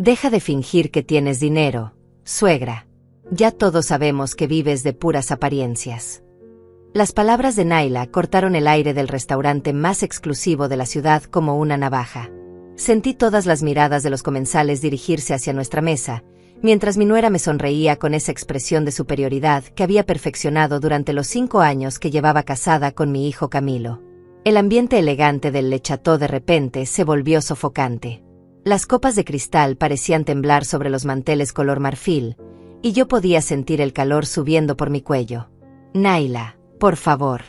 Deja de fingir que tienes dinero, suegra. Ya todos sabemos que vives de puras apariencias. Las palabras de Naila cortaron el aire del restaurante más exclusivo de la ciudad como una navaja. Sentí todas las miradas de los comensales dirigirse hacia nuestra mesa, mientras mi nuera me sonreía con esa expresión de superioridad que había perfeccionado durante los 5 años que llevaba casada con mi hijo Camilo. El ambiente elegante del Le Chateau de repente se volvió sofocante. Las copas de cristal parecían temblar sobre los manteles color marfil, y yo podía sentir el calor subiendo por mi cuello. «Naila, por favor»,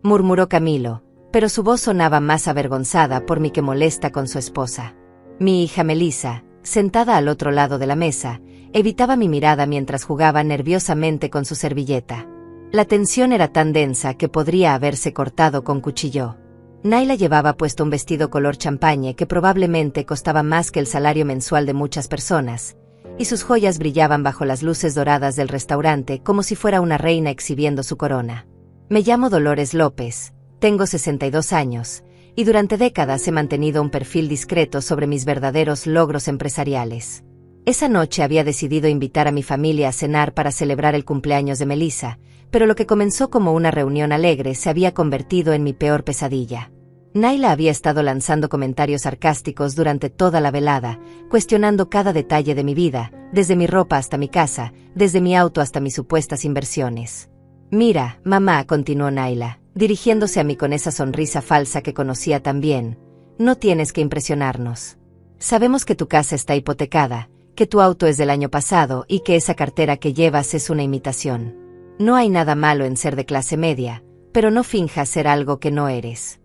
murmuró Camilo, pero su voz sonaba más avergonzada por mí que molesta con su esposa. Mi hija Melissa, sentada al otro lado de la mesa, evitaba mi mirada mientras jugaba nerviosamente con su servilleta. La tensión era tan densa que podría haberse cortado con cuchillo. Naila llevaba puesto un vestido color champagne que probablemente costaba más que el salario mensual de muchas personas, y sus joyas brillaban bajo las luces doradas del restaurante como si fuera una reina exhibiendo su corona. Me llamo Dolores López, tengo 62 años, y durante décadas he mantenido un perfil discreto sobre mis verdaderos logros empresariales. Esa noche había decidido invitar a mi familia a cenar para celebrar el cumpleaños de Melissa, pero lo que comenzó como una reunión alegre se había convertido en mi peor pesadilla. Naila había estado lanzando comentarios sarcásticos durante toda la velada, cuestionando cada detalle de mi vida, desde mi ropa hasta mi casa, desde mi auto hasta mis supuestas inversiones. «Mira, mamá», continuó Naila, dirigiéndose a mí con esa sonrisa falsa que conocía tan bien, «no tienes que impresionarnos. Sabemos que tu casa está hipotecada, que tu auto es del año pasado y que esa cartera que llevas es una imitación. No hay nada malo en ser de clase media, pero no finjas ser algo que no eres».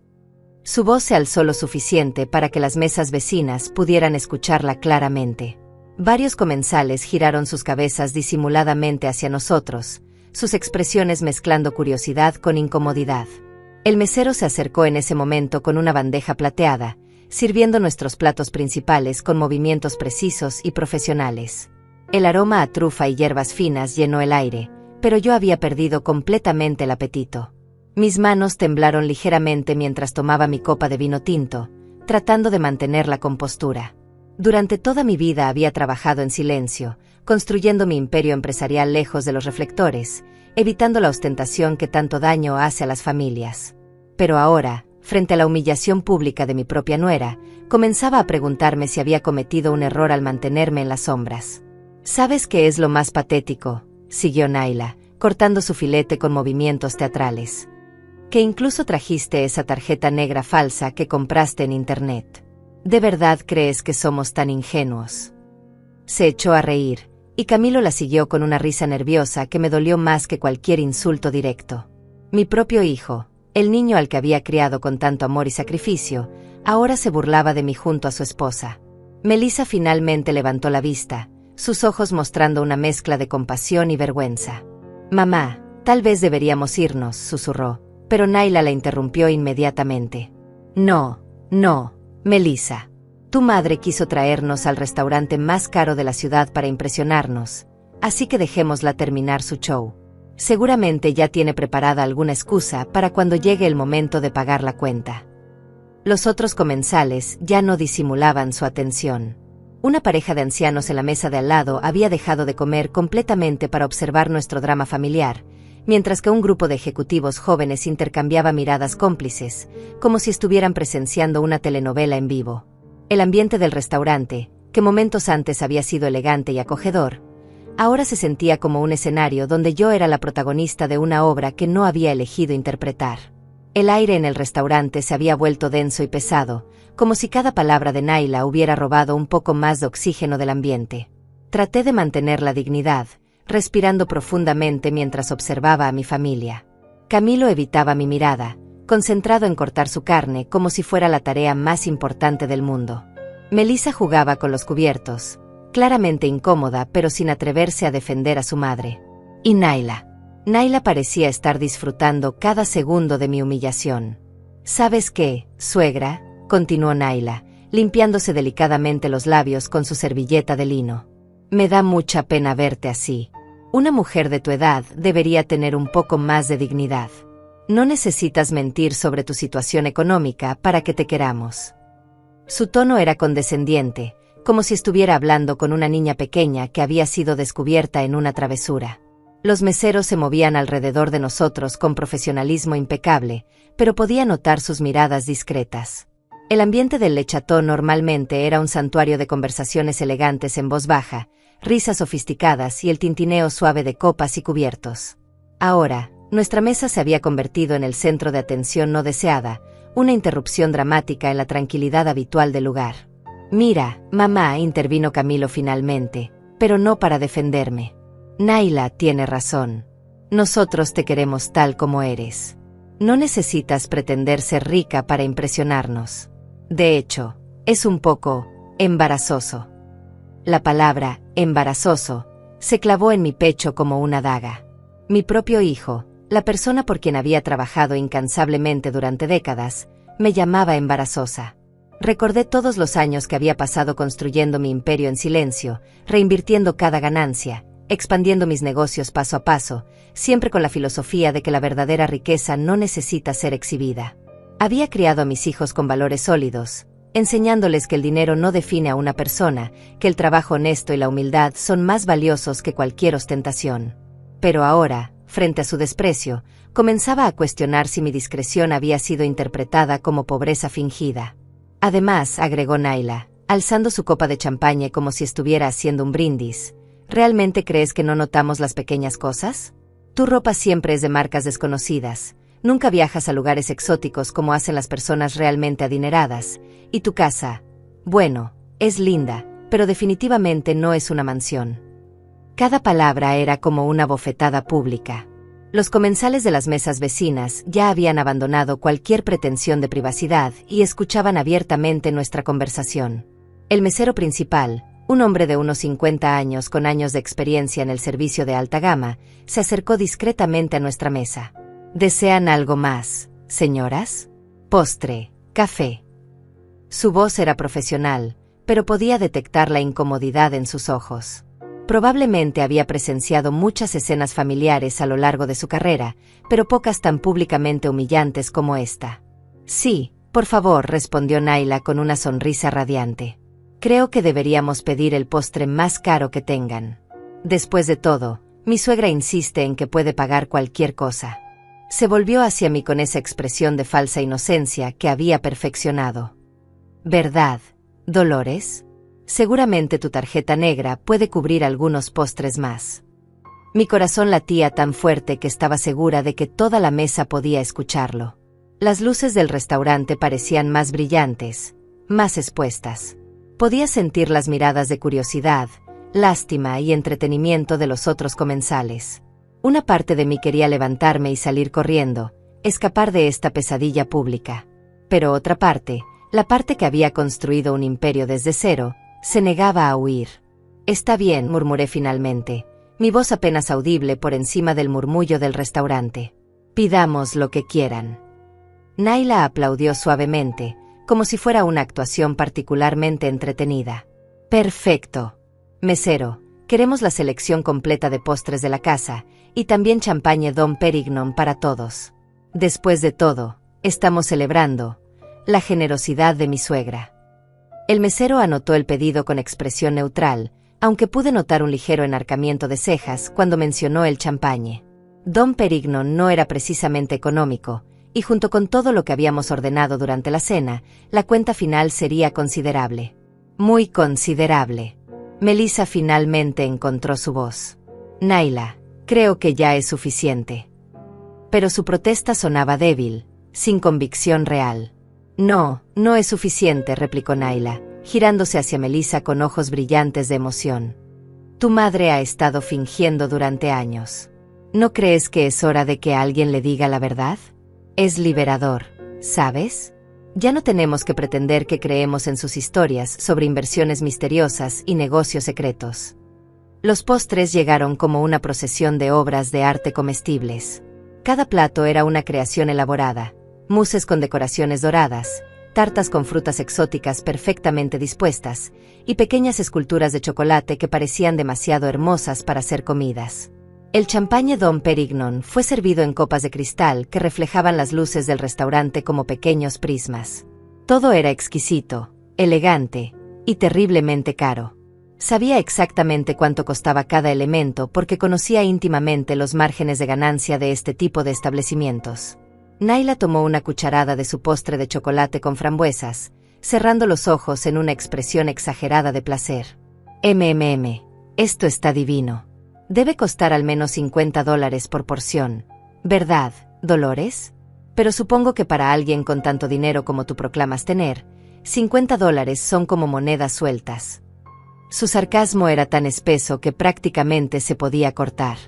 Su voz se alzó lo suficiente para que las mesas vecinas pudieran escucharla claramente. Varios comensales giraron sus cabezas disimuladamente hacia nosotros, sus expresiones mezclando curiosidad con incomodidad. El mesero se acercó en ese momento con una bandeja plateada, sirviendo nuestros platos principales con movimientos precisos y profesionales. El aroma a trufa y hierbas finas llenó el aire, pero yo había perdido completamente el apetito. Mis manos temblaron ligeramente mientras tomaba mi copa de vino tinto, tratando de mantener la compostura. Durante toda mi vida había trabajado en silencio, construyendo mi imperio empresarial lejos de los reflectores, evitando la ostentación que tanto daño hace a las familias. Pero ahora, frente a la humillación pública de mi propia nuera, comenzaba a preguntarme si había cometido un error al mantenerme en las sombras. «¿Sabes qué es lo más patético?», siguió Naila, cortando su filete con movimientos teatrales. «Que incluso trajiste esa tarjeta negra falsa que compraste en internet. ¿De verdad crees que somos tan ingenuos?». Se echó a reír, y Camilo la siguió con una risa nerviosa que me dolió más que cualquier insulto directo. Mi propio hijo, el niño al que había criado con tanto amor y sacrificio, ahora se burlaba de mí junto a su esposa. Melissa finalmente levantó la vista, sus ojos mostrando una mezcla de compasión y vergüenza. «Mamá, tal vez deberíamos irnos», susurró, pero Naila la interrumpió inmediatamente. «No, no, Melissa. Tu madre quiso traernos al restaurante más caro de la ciudad para impresionarnos, así que dejémosla terminar su show. Seguramente ya tiene preparada alguna excusa para cuando llegue el momento de pagar la cuenta». Los otros comensales ya no disimulaban su atención. Una pareja de ancianos en la mesa de al lado había dejado de comer completamente para observar nuestro drama familiar, mientras que un grupo de ejecutivos jóvenes intercambiaba miradas cómplices, como si estuvieran presenciando una telenovela en vivo. El ambiente del restaurante, que momentos antes había sido elegante y acogedor, ahora se sentía como un escenario donde yo era la protagonista de una obra que no había elegido interpretar. El aire en el restaurante se había vuelto denso y pesado, como si cada palabra de Naila hubiera robado un poco más de oxígeno del ambiente. Traté de mantener la dignidad, respirando profundamente mientras observaba a mi familia. Camilo evitaba mi mirada, concentrado en cortar su carne como si fuera la tarea más importante del mundo. Melissa jugaba con los cubiertos, claramente incómoda pero sin atreverse a defender a su madre. Y Naila parecía estar disfrutando cada segundo de mi humillación. «¿Sabes qué, suegra?», continuó Naila, limpiándose delicadamente los labios con su servilleta de lino. «Me da mucha pena verte así. Una mujer de tu edad debería tener un poco más de dignidad. No necesitas mentir sobre tu situación económica para que te queramos». Su tono era condescendiente, como si estuviera hablando con una niña pequeña que había sido descubierta en una travesura. Los meseros se movían alrededor de nosotros con profesionalismo impecable, pero podía notar sus miradas discretas. El ambiente del Le Chateau normalmente era un santuario de conversaciones elegantes en voz baja, risas sofisticadas y el tintineo suave de copas y cubiertos. Ahora, nuestra mesa se había convertido en el centro de atención no deseada, una interrupción dramática en la tranquilidad habitual del lugar. «Mira, mamá», intervino Camilo finalmente, pero no para defenderme. «Naila tiene razón. Nosotros te queremos tal como eres. No necesitas pretender ser rica para impresionarnos. De hecho, es un poco embarazoso». La palabra embarazoso se clavó en mi pecho como una daga. Mi propio hijo, la persona por quien había trabajado incansablemente durante décadas, me llamaba embarazosa. Recordé todos los años que había pasado construyendo mi imperio en silencio, reinvirtiendo cada ganancia, expandiendo mis negocios paso a paso, siempre con la filosofía de que la verdadera riqueza no necesita ser exhibida. Había criado a mis hijos con valores sólidos, enseñándoles que el dinero no define a una persona, que el trabajo honesto y la humildad son más valiosos que cualquier ostentación. Pero ahora, frente a su desprecio, comenzaba a cuestionar si mi discreción había sido interpretada como pobreza fingida. Además, agregó Naila, alzando su copa de champaña como si estuviera haciendo un brindis, ¿realmente crees que no notamos las pequeñas cosas? Tu ropa siempre es de marcas desconocidas, nunca viajas a lugares exóticos como hacen las personas realmente adineradas, y tu casa, bueno, es linda, pero definitivamente no es una mansión. Cada palabra era como una bofetada pública. Los comensales de las mesas vecinas ya habían abandonado cualquier pretensión de privacidad y escuchaban abiertamente nuestra conversación. El mesero principal, un hombre de unos 50 años con años de experiencia en el servicio de alta gama, se acercó discretamente a nuestra mesa. ¿Desean algo más, señoras? Postre, café. Su voz era profesional, pero podía detectar la incomodidad en sus ojos. Probablemente había presenciado muchas escenas familiares a lo largo de su carrera, pero pocas tan públicamente humillantes como esta. «Sí, por favor», respondió Naila con una sonrisa radiante. «Creo que deberíamos pedir el postre más caro que tengan. Después de todo, mi suegra insiste en que puede pagar cualquier cosa». Se volvió hacia mí con esa expresión de falsa inocencia que había perfeccionado. «¿Verdad, Dolores? Seguramente tu tarjeta negra puede cubrir algunos postres más». Mi corazón latía tan fuerte que estaba segura de que toda la mesa podía escucharlo. Las luces del restaurante parecían más brillantes, más expuestas. Podía sentir las miradas de curiosidad, lástima y entretenimiento de los otros comensales. Una parte de mí quería levantarme y salir corriendo, escapar de esta pesadilla pública. Pero otra parte, la parte que había construido un imperio desde cero, se negaba a huir. «Está bien», murmuré finalmente, mi voz apenas audible por encima del murmullo del restaurante. «Pidamos lo que quieran». Naila aplaudió suavemente, como si fuera una actuación particularmente entretenida. «Perfecto. Mesero, queremos la selección completa de postres de la casa, y también champagne Dom Pérignon para todos. Después de todo, estamos celebrando la generosidad de mi suegra». El mesero anotó el pedido con expresión neutral, aunque pude notar un ligero enarcamiento de cejas cuando mencionó el champagne. Dom Pérignon no era precisamente económico, y junto con todo lo que habíamos ordenado durante la cena, la cuenta final sería considerable. Muy considerable. Melissa finalmente encontró su voz. «Naila, creo que ya es suficiente». Pero su protesta sonaba débil, sin convicción real. «No, no es suficiente», replicó Naila, girándose hacia Melissa con ojos brillantes de emoción. «Tu madre ha estado fingiendo durante años. ¿No crees que es hora de que alguien le diga la verdad? Es liberador, ¿sabes? Ya no tenemos que pretender que creemos en sus historias sobre inversiones misteriosas y negocios secretos». Los postres llegaron como una procesión de obras de arte comestibles. Cada plato era una creación elaborada, mousses con decoraciones doradas, tartas con frutas exóticas perfectamente dispuestas, y pequeñas esculturas de chocolate que parecían demasiado hermosas para ser comidas. El champagne Dom Pérignon fue servido en copas de cristal que reflejaban las luces del restaurante como pequeños prismas. Todo era exquisito, elegante, Y terriblemente caro. Sabía exactamente cuánto costaba cada elemento porque conocía íntimamente los márgenes de ganancia de este tipo de establecimientos. Naila tomó una cucharada de su postre de chocolate con frambuesas, cerrando los ojos en una expresión exagerada de placer. Esto está divino. Debe costar al menos $50 por porción. ¿Verdad, Dolores? Pero supongo que para alguien con tanto dinero como tú proclamas tener, $50 son como monedas sueltas. Su sarcasmo era tan espeso que prácticamente se podía cortar.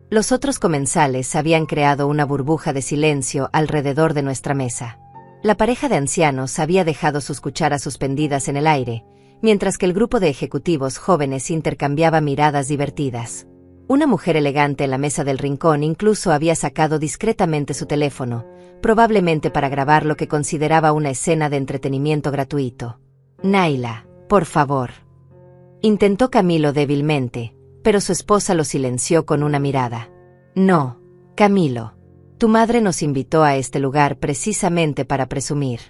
Los otros comensales habían creado una burbuja de silencio alrededor de nuestra mesa. La pareja de ancianos había dejado sus cucharas suspendidas en el aire, mientras que el grupo de ejecutivos jóvenes intercambiaba miradas divertidas. Una mujer elegante en la mesa del rincón incluso había sacado discretamente su teléfono, probablemente para grabar lo que consideraba una escena de entretenimiento gratuito. «Naila, por favor», intentó Camilo débilmente, pero su esposa lo silenció con una mirada. «No, Camilo. Tu madre nos invitó a este lugar precisamente para presumir.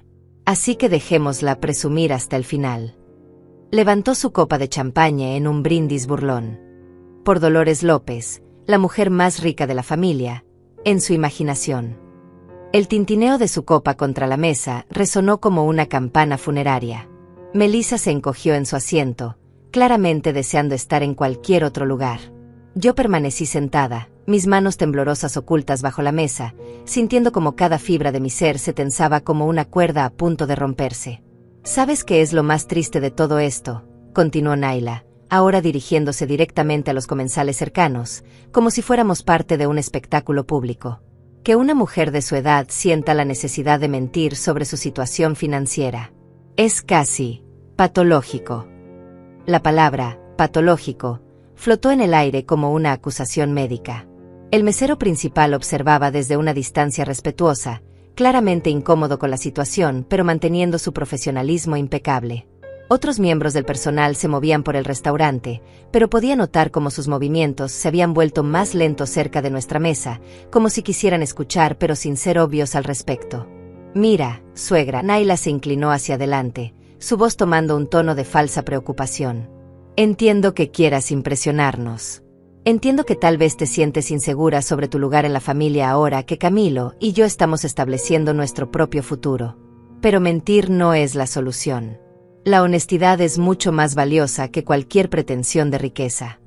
Así que dejémosla presumir hasta el final». Levantó su copa de champaña en un brindis burlón. Por Dolores López, la mujer más rica de la familia, en su imaginación. El tintineo de su copa contra la mesa resonó como una campana funeraria. Melissa se encogió en su asiento, claramente deseando estar en cualquier otro lugar. Yo permanecí sentada, mis manos temblorosas ocultas bajo la mesa, sintiendo como cada fibra de mi ser se tensaba como una cuerda a punto de romperse. «¿Sabes qué es lo más triste de todo esto?», continuó Naila, ahora dirigiéndose directamente a los comensales cercanos, como si fuéramos parte de un espectáculo público. «Que una mujer de su edad sienta la necesidad de mentir sobre su situación financiera. Es casi patológico». La palabra patológico flotó en el aire como una acusación médica. El mesero principal observaba desde una distancia respetuosa, claramente incómodo con la situación, pero manteniendo su profesionalismo impecable. Otros miembros del personal se movían por el restaurante, pero podía notar cómo sus movimientos se habían vuelto más lentos cerca de nuestra mesa, como si quisieran escuchar pero sin ser obvios al respecto. «Mira, suegra», Naila se inclinó hacia adelante, su voz tomando un tono de falsa preocupación. «Entiendo que quieras impresionarnos. Entiendo que tal vez te sientes insegura sobre tu lugar en la familia ahora que Camilo y yo estamos estableciendo nuestro propio futuro. Pero mentir no es la solución. La honestidad es mucho más valiosa que cualquier pretensión de riqueza».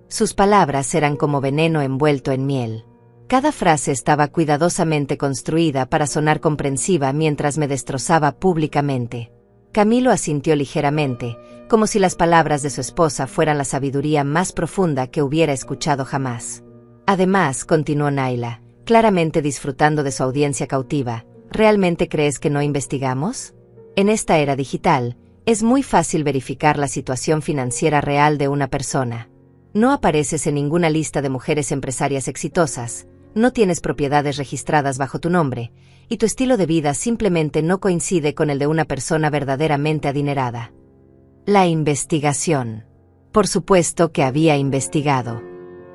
Sus palabras eran como veneno envuelto en miel. Cada frase estaba cuidadosamente construida para sonar comprensiva mientras me destrozaba públicamente. Camilo asintió ligeramente, como si las palabras de su esposa fueran la sabiduría más profunda que hubiera escuchado jamás. «Además», continuó Naila, claramente disfrutando de su audiencia cautiva, ¿realmente crees que no investigamos? En esta era digital, es muy fácil verificar la situación financiera real de una persona. No apareces en ninguna lista de mujeres empresarias exitosas, no tienes propiedades registradas bajo tu nombre, y tu estilo de vida simplemente no coincide con el de una persona verdaderamente adinerada. La investigación. Por supuesto que había investigado.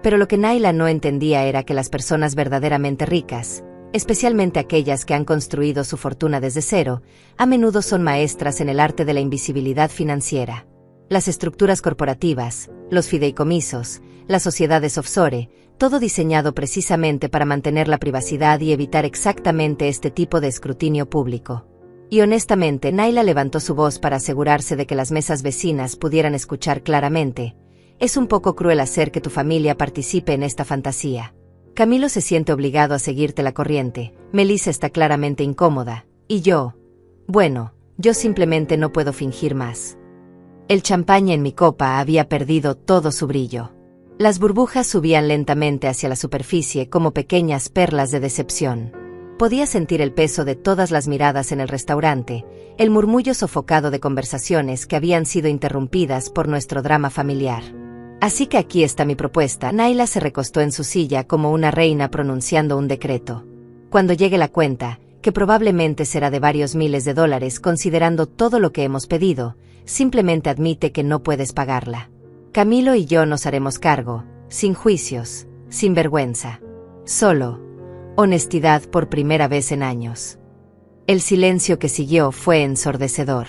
Pero lo que Naila no entendía era que las personas verdaderamente ricas, especialmente aquellas que han construido su fortuna desde cero, a menudo son maestras en el arte de la invisibilidad financiera. Las estructuras corporativas, los fideicomisos, las sociedades offshore, todo diseñado precisamente para mantener la privacidad y evitar exactamente este tipo de escrutinio público. Y honestamente, Naila levantó su voz para asegurarse de que las mesas vecinas pudieran escuchar claramente. «Es un poco cruel hacer que tu familia participe en esta fantasía. Camilo se siente obligado a seguirte la corriente, Melissa está claramente incómoda, y yo simplemente no puedo fingir más». El champaña en mi copa había perdido todo su brillo. Las burbujas subían lentamente hacia la superficie como pequeñas perlas de decepción. Podía sentir el peso de todas las miradas en el restaurante, el murmullo sofocado de conversaciones que habían sido interrumpidas por nuestro drama familiar. «Así que aquí está mi propuesta». Naila se recostó en su silla como una reina pronunciando un decreto. «Cuando llegue la cuenta, que probablemente será de varios miles de dólares considerando todo lo que hemos pedido, simplemente admite que no puedes pagarla. Camilo y yo nos haremos cargo, sin juicios, sin vergüenza. Solo honestidad por primera vez en años». El silencio que siguió fue ensordecedor.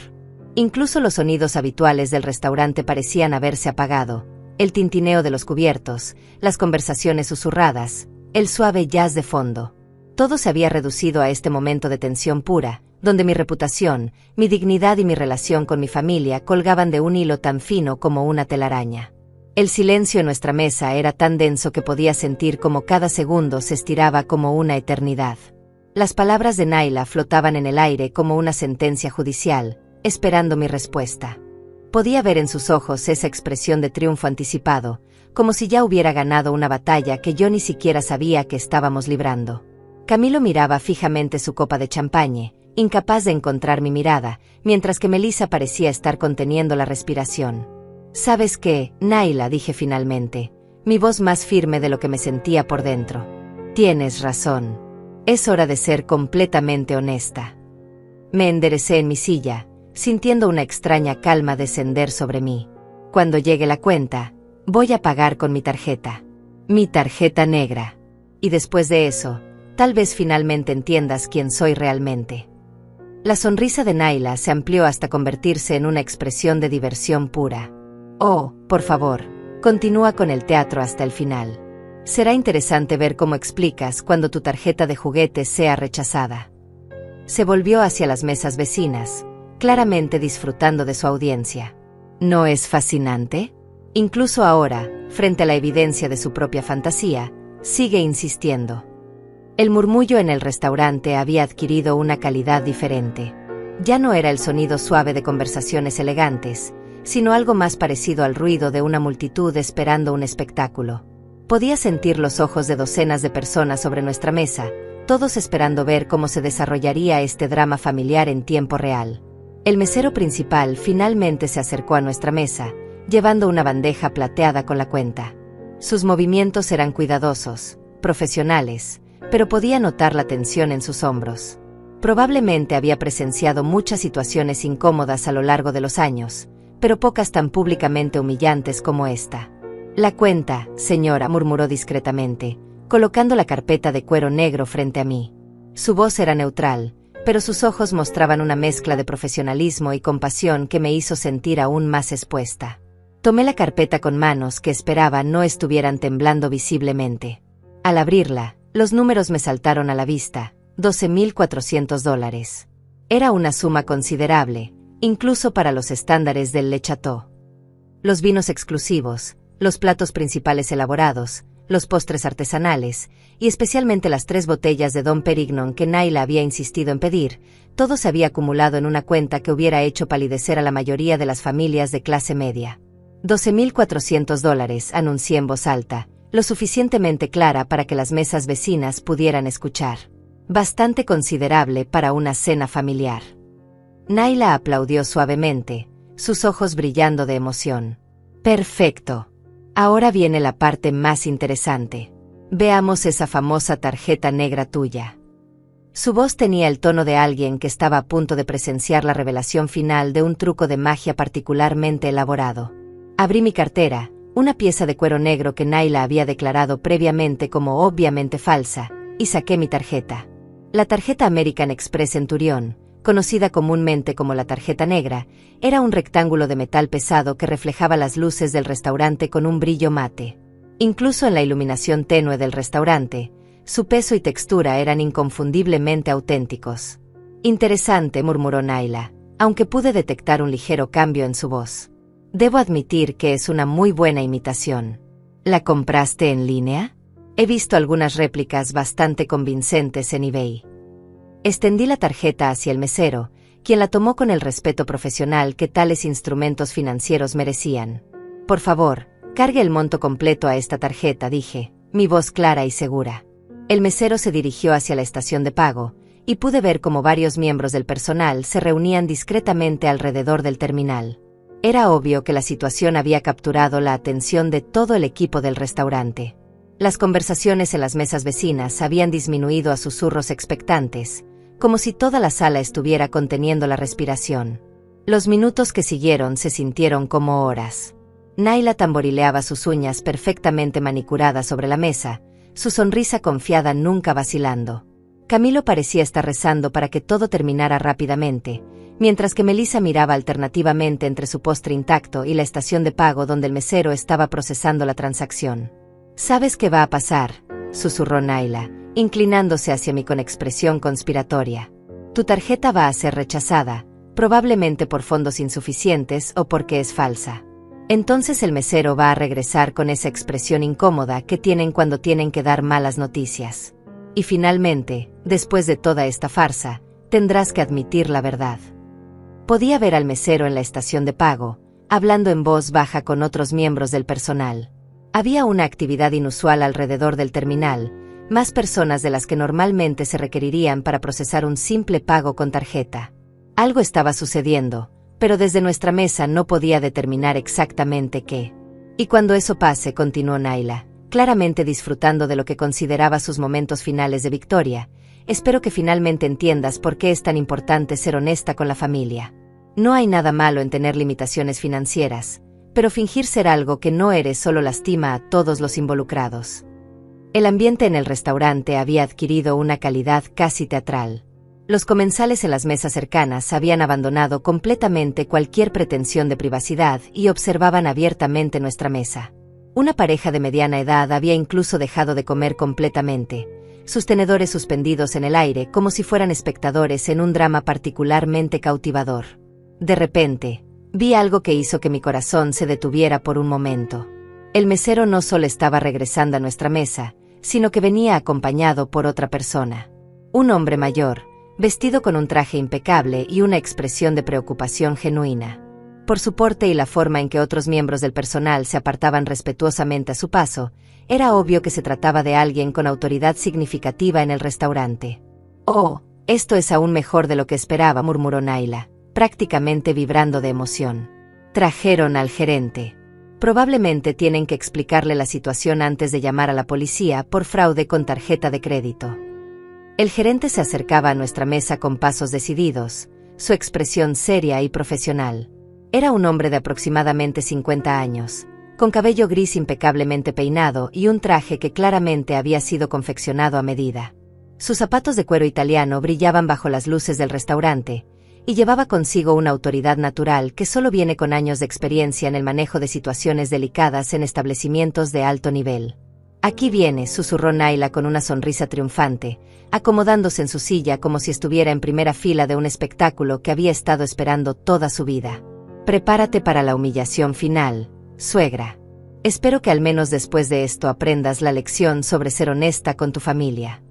Incluso los sonidos habituales del restaurante parecían haberse apagado: el tintineo de los cubiertos, las conversaciones susurradas, el suave jazz de fondo. Todo se había reducido a este momento de tensión pura, donde mi reputación, mi dignidad y mi relación con mi familia colgaban de un hilo tan fino como una telaraña. El silencio en nuestra mesa era tan denso que podía sentir como cada segundo se estiraba como una eternidad. Las palabras de Naila flotaban en el aire como una sentencia judicial, esperando mi respuesta. Podía ver en sus ojos esa expresión de triunfo anticipado, como si ya hubiera ganado una batalla que yo ni siquiera sabía que estábamos librando. Camilo miraba fijamente su copa de champagne, incapaz de encontrar mi mirada, mientras que Melissa parecía estar conteniendo la respiración. «¿Sabes qué, Naila?», dije finalmente, mi voz más firme de lo que me sentía por dentro. «Tienes razón. Es hora de ser completamente honesta». Me enderecé en mi silla, sintiendo una extraña calma descender sobre mí. «Cuando llegue la cuenta, voy a pagar con mi tarjeta. Mi tarjeta negra. Y después de eso, tal vez finalmente entiendas quién soy realmente». La sonrisa de Naila se amplió hasta convertirse en una expresión de diversión pura. «Oh, por favor, continúa con el teatro hasta el final. Será interesante ver cómo explicas cuando tu tarjeta de juguetes sea rechazada». Se volvió hacia las mesas vecinas, claramente disfrutando de su audiencia. ¿No es fascinante? Incluso ahora, frente a la evidencia de su propia fantasía, sigue insistiendo. El murmullo en el restaurante había adquirido una calidad diferente. Ya no era el sonido suave de conversaciones elegantes, sino algo más parecido al ruido de una multitud esperando un espectáculo. Podía sentir los ojos de docenas de personas sobre nuestra mesa, todos esperando ver cómo se desarrollaría este drama familiar en tiempo real. El mesero principal finalmente se acercó a nuestra mesa, llevando una bandeja plateada con la cuenta. Sus movimientos eran cuidadosos, profesionales, pero podía notar la tensión en sus hombros. Probablemente había presenciado muchas situaciones incómodas a lo largo de los años, pero pocas tan públicamente humillantes como esta. «La cuenta, señora», murmuró discretamente, colocando la carpeta de cuero negro frente a mí. Su voz era neutral, pero sus ojos mostraban una mezcla de profesionalismo y compasión que me hizo sentir aún más expuesta. Tomé la carpeta con manos que esperaba no estuvieran temblando visiblemente. Al abrirla, los números me saltaron a la vista: $12,400. Era una suma considerable, incluso para los estándares del Le Chateau. Los vinos exclusivos, los platos principales elaborados, los postres artesanales, y especialmente las 3 botellas de Dom Pérignon que Naila había insistido en pedir, todo se había acumulado en una cuenta que hubiera hecho palidecer a la mayoría de las familias de clase media. $12,400, anuncié en voz alta, lo suficientemente clara para que las mesas vecinas pudieran escuchar. Bastante considerable para una cena familiar. Naila aplaudió suavemente, sus ojos brillando de emoción. «Perfecto. Ahora viene la parte más interesante. Veamos esa famosa tarjeta negra tuya». Su voz tenía el tono de alguien que estaba a punto de presenciar la revelación final de un truco de magia particularmente elaborado. Abrí mi cartera, una pieza de cuero negro que Naila había declarado previamente como obviamente falsa, y saqué mi tarjeta. La tarjeta American Express Centurion, conocida comúnmente como la tarjeta negra, era un rectángulo de metal pesado que reflejaba las luces del restaurante con un brillo mate. Incluso en la iluminación tenue del restaurante, su peso y textura eran inconfundiblemente auténticos. «Interesante», murmuró Naila, aunque pude detectar un ligero cambio en su voz. «Debo admitir que es una muy buena imitación. ¿La compraste en línea? He visto algunas réplicas bastante convincentes en eBay». Extendí la tarjeta hacia el mesero, quien la tomó con el respeto profesional que tales instrumentos financieros merecían. «Por favor, cargue el monto completo a esta tarjeta», dije, mi voz clara y segura. El mesero se dirigió hacia la estación de pago, y pude ver cómo varios miembros del personal se reunían discretamente alrededor del terminal. Era obvio que la situación había capturado la atención de todo el equipo del restaurante. Las conversaciones en las mesas vecinas habían disminuido a susurros expectantes, como si toda la sala estuviera conteniendo la respiración. Los minutos que siguieron se sintieron como horas. Naila tamborileaba sus uñas perfectamente manicuradas sobre la mesa, su sonrisa confiada nunca vacilando. Camilo parecía estar rezando para que todo terminara rápidamente, mientras que Melissa miraba alternativamente entre su postre intacto y la estación de pago donde el mesero estaba procesando la transacción. «¿Sabes qué va a pasar?», susurró Naila, inclinándose hacia mí con expresión conspiratoria. «Tu tarjeta va a ser rechazada, probablemente por fondos insuficientes o porque es falsa. Entonces el mesero va a regresar con esa expresión incómoda que tienen cuando tienen que dar malas noticias. Y finalmente, después de toda esta farsa, tendrás que admitir la verdad». Podía ver al mesero en la estación de pago, hablando en voz baja con otros miembros del personal. Había una actividad inusual alrededor del terminal, más personas de las que normalmente se requerirían para procesar un simple pago con tarjeta. Algo estaba sucediendo, pero desde nuestra mesa no podía determinar exactamente qué. «Y cuando eso pase», continuó Naila, claramente disfrutando de lo que consideraba sus momentos finales de victoria, «espero que finalmente entiendas por qué es tan importante ser honesta con la familia. No hay nada malo en tener limitaciones financieras, pero fingir ser algo que no eres solo lastima a todos los involucrados». El ambiente en el restaurante había adquirido una calidad casi teatral. Los comensales en las mesas cercanas habían abandonado completamente cualquier pretensión de privacidad y observaban abiertamente nuestra mesa. Una pareja de mediana edad había incluso dejado de comer completamente, sus tenedores suspendidos en el aire como si fueran espectadores en un drama particularmente cautivador. De repente, vi algo que hizo que mi corazón se detuviera por un momento. El mesero no solo estaba regresando a nuestra mesa, sino que venía acompañado por otra persona. Un hombre mayor, vestido con un traje impecable y una expresión de preocupación genuina. Por su porte y la forma en que otros miembros del personal se apartaban respetuosamente a su paso, era obvio que se trataba de alguien con autoridad significativa en el restaurante. «Oh, esto es aún mejor de lo que esperaba», murmuró Naila, prácticamente vibrando de emoción. «Trajeron al gerente. Probablemente tienen que explicarle la situación antes de llamar a la policía por fraude con tarjeta de crédito». El gerente se acercaba a nuestra mesa con pasos decididos, su expresión seria y profesional. Era un hombre de aproximadamente 50 años, con cabello gris impecablemente peinado y un traje que claramente había sido confeccionado a medida. Sus zapatos de cuero italiano brillaban bajo las luces del restaurante, y llevaba consigo una autoridad natural que solo viene con años de experiencia en el manejo de situaciones delicadas en establecimientos de alto nivel. «Aquí viene», susurró Naila con una sonrisa triunfante, acomodándose en su silla como si estuviera en primera fila de un espectáculo que había estado esperando toda su vida. «Prepárate para la humillación final, suegra. Espero que al menos después de esto aprendas la lección sobre ser honesta con tu familia».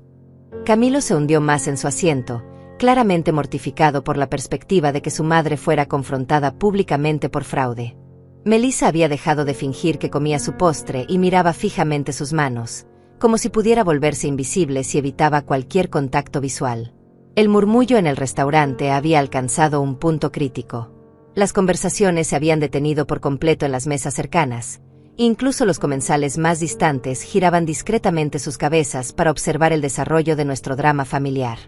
Camilo se hundió más en su asiento, claramente mortificado por la perspectiva de que su madre fuera confrontada públicamente por fraude. Melissa había dejado de fingir que comía su postre y miraba fijamente sus manos, como si pudiera volverse invisible si evitaba cualquier contacto visual. El murmullo en el restaurante había alcanzado un punto crítico. Las conversaciones se habían detenido por completo en las mesas cercanas. Incluso los comensales más distantes giraban discretamente sus cabezas para observar el desarrollo de nuestro drama familiar.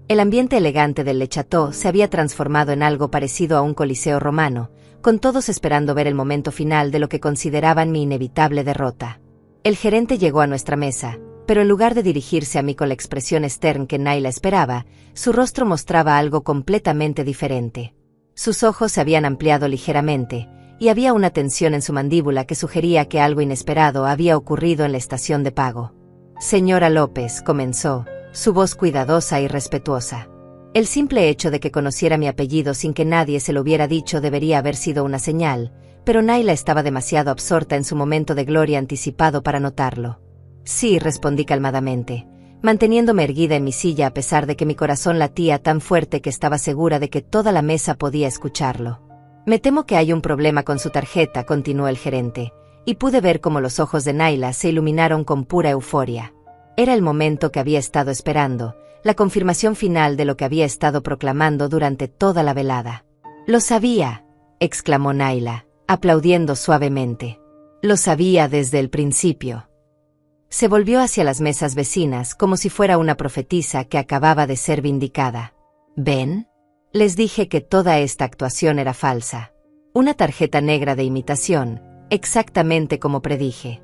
El ambiente elegante del Le Chateau se había transformado en algo parecido a un coliseo romano, con todos esperando ver el momento final de lo que consideraban mi inevitable derrota. El gerente llegó a nuestra mesa, pero en lugar de dirigirse a mí con la expresión stern que Naila esperaba, su rostro mostraba algo completamente diferente. Sus ojos se habían ampliado ligeramente, y había una tensión en su mandíbula que sugería que algo inesperado había ocurrido en la estación de pago. «Señora López», comenzó, su voz cuidadosa y respetuosa. El simple hecho de que conociera mi apellido sin que nadie se lo hubiera dicho debería haber sido una señal, pero Naila estaba demasiado absorta en su momento de gloria anticipado para notarlo. «Sí», respondí calmadamente, manteniéndome erguida en mi silla a pesar de que mi corazón latía tan fuerte que estaba segura de que toda la mesa podía escucharlo. «Me temo que hay un problema con su tarjeta», continuó el gerente, y pude ver cómo los ojos de Naila se iluminaron con pura euforia. Era el momento que había estado esperando, la confirmación final de lo que había estado proclamando durante toda la velada. «Lo sabía», exclamó Naila, aplaudiendo suavemente. «Lo sabía desde el principio». Se volvió hacia las mesas vecinas como si fuera una profetisa que acababa de ser vindicada. «¿Ven? Les dije que toda esta actuación era falsa. Una tarjeta negra de imitación, exactamente como predije».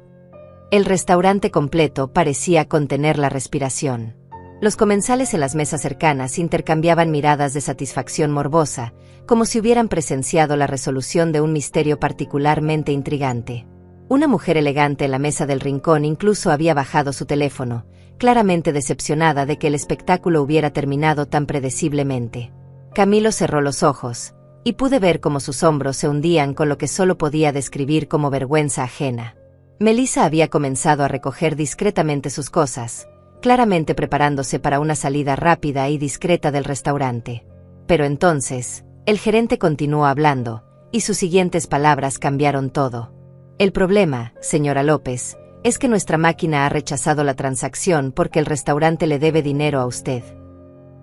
El restaurante completo parecía contener la respiración. Los comensales en las mesas cercanas intercambiaban miradas de satisfacción morbosa, como si hubieran presenciado la resolución de un misterio particularmente intrigante. Una mujer elegante en la mesa del rincón incluso había bajado su teléfono, claramente decepcionada de que el espectáculo hubiera terminado tan predeciblemente. Camilo cerró los ojos, y pude ver cómo sus hombros se hundían con lo que solo podía describir como vergüenza ajena. Melissa había comenzado a recoger discretamente sus cosas, claramente preparándose para una salida rápida y discreta del restaurante. Pero entonces, el gerente continuó hablando, y sus siguientes palabras cambiaron todo. El problema, señora López, es que nuestra máquina ha rechazado la transacción porque el restaurante le debe dinero a usted.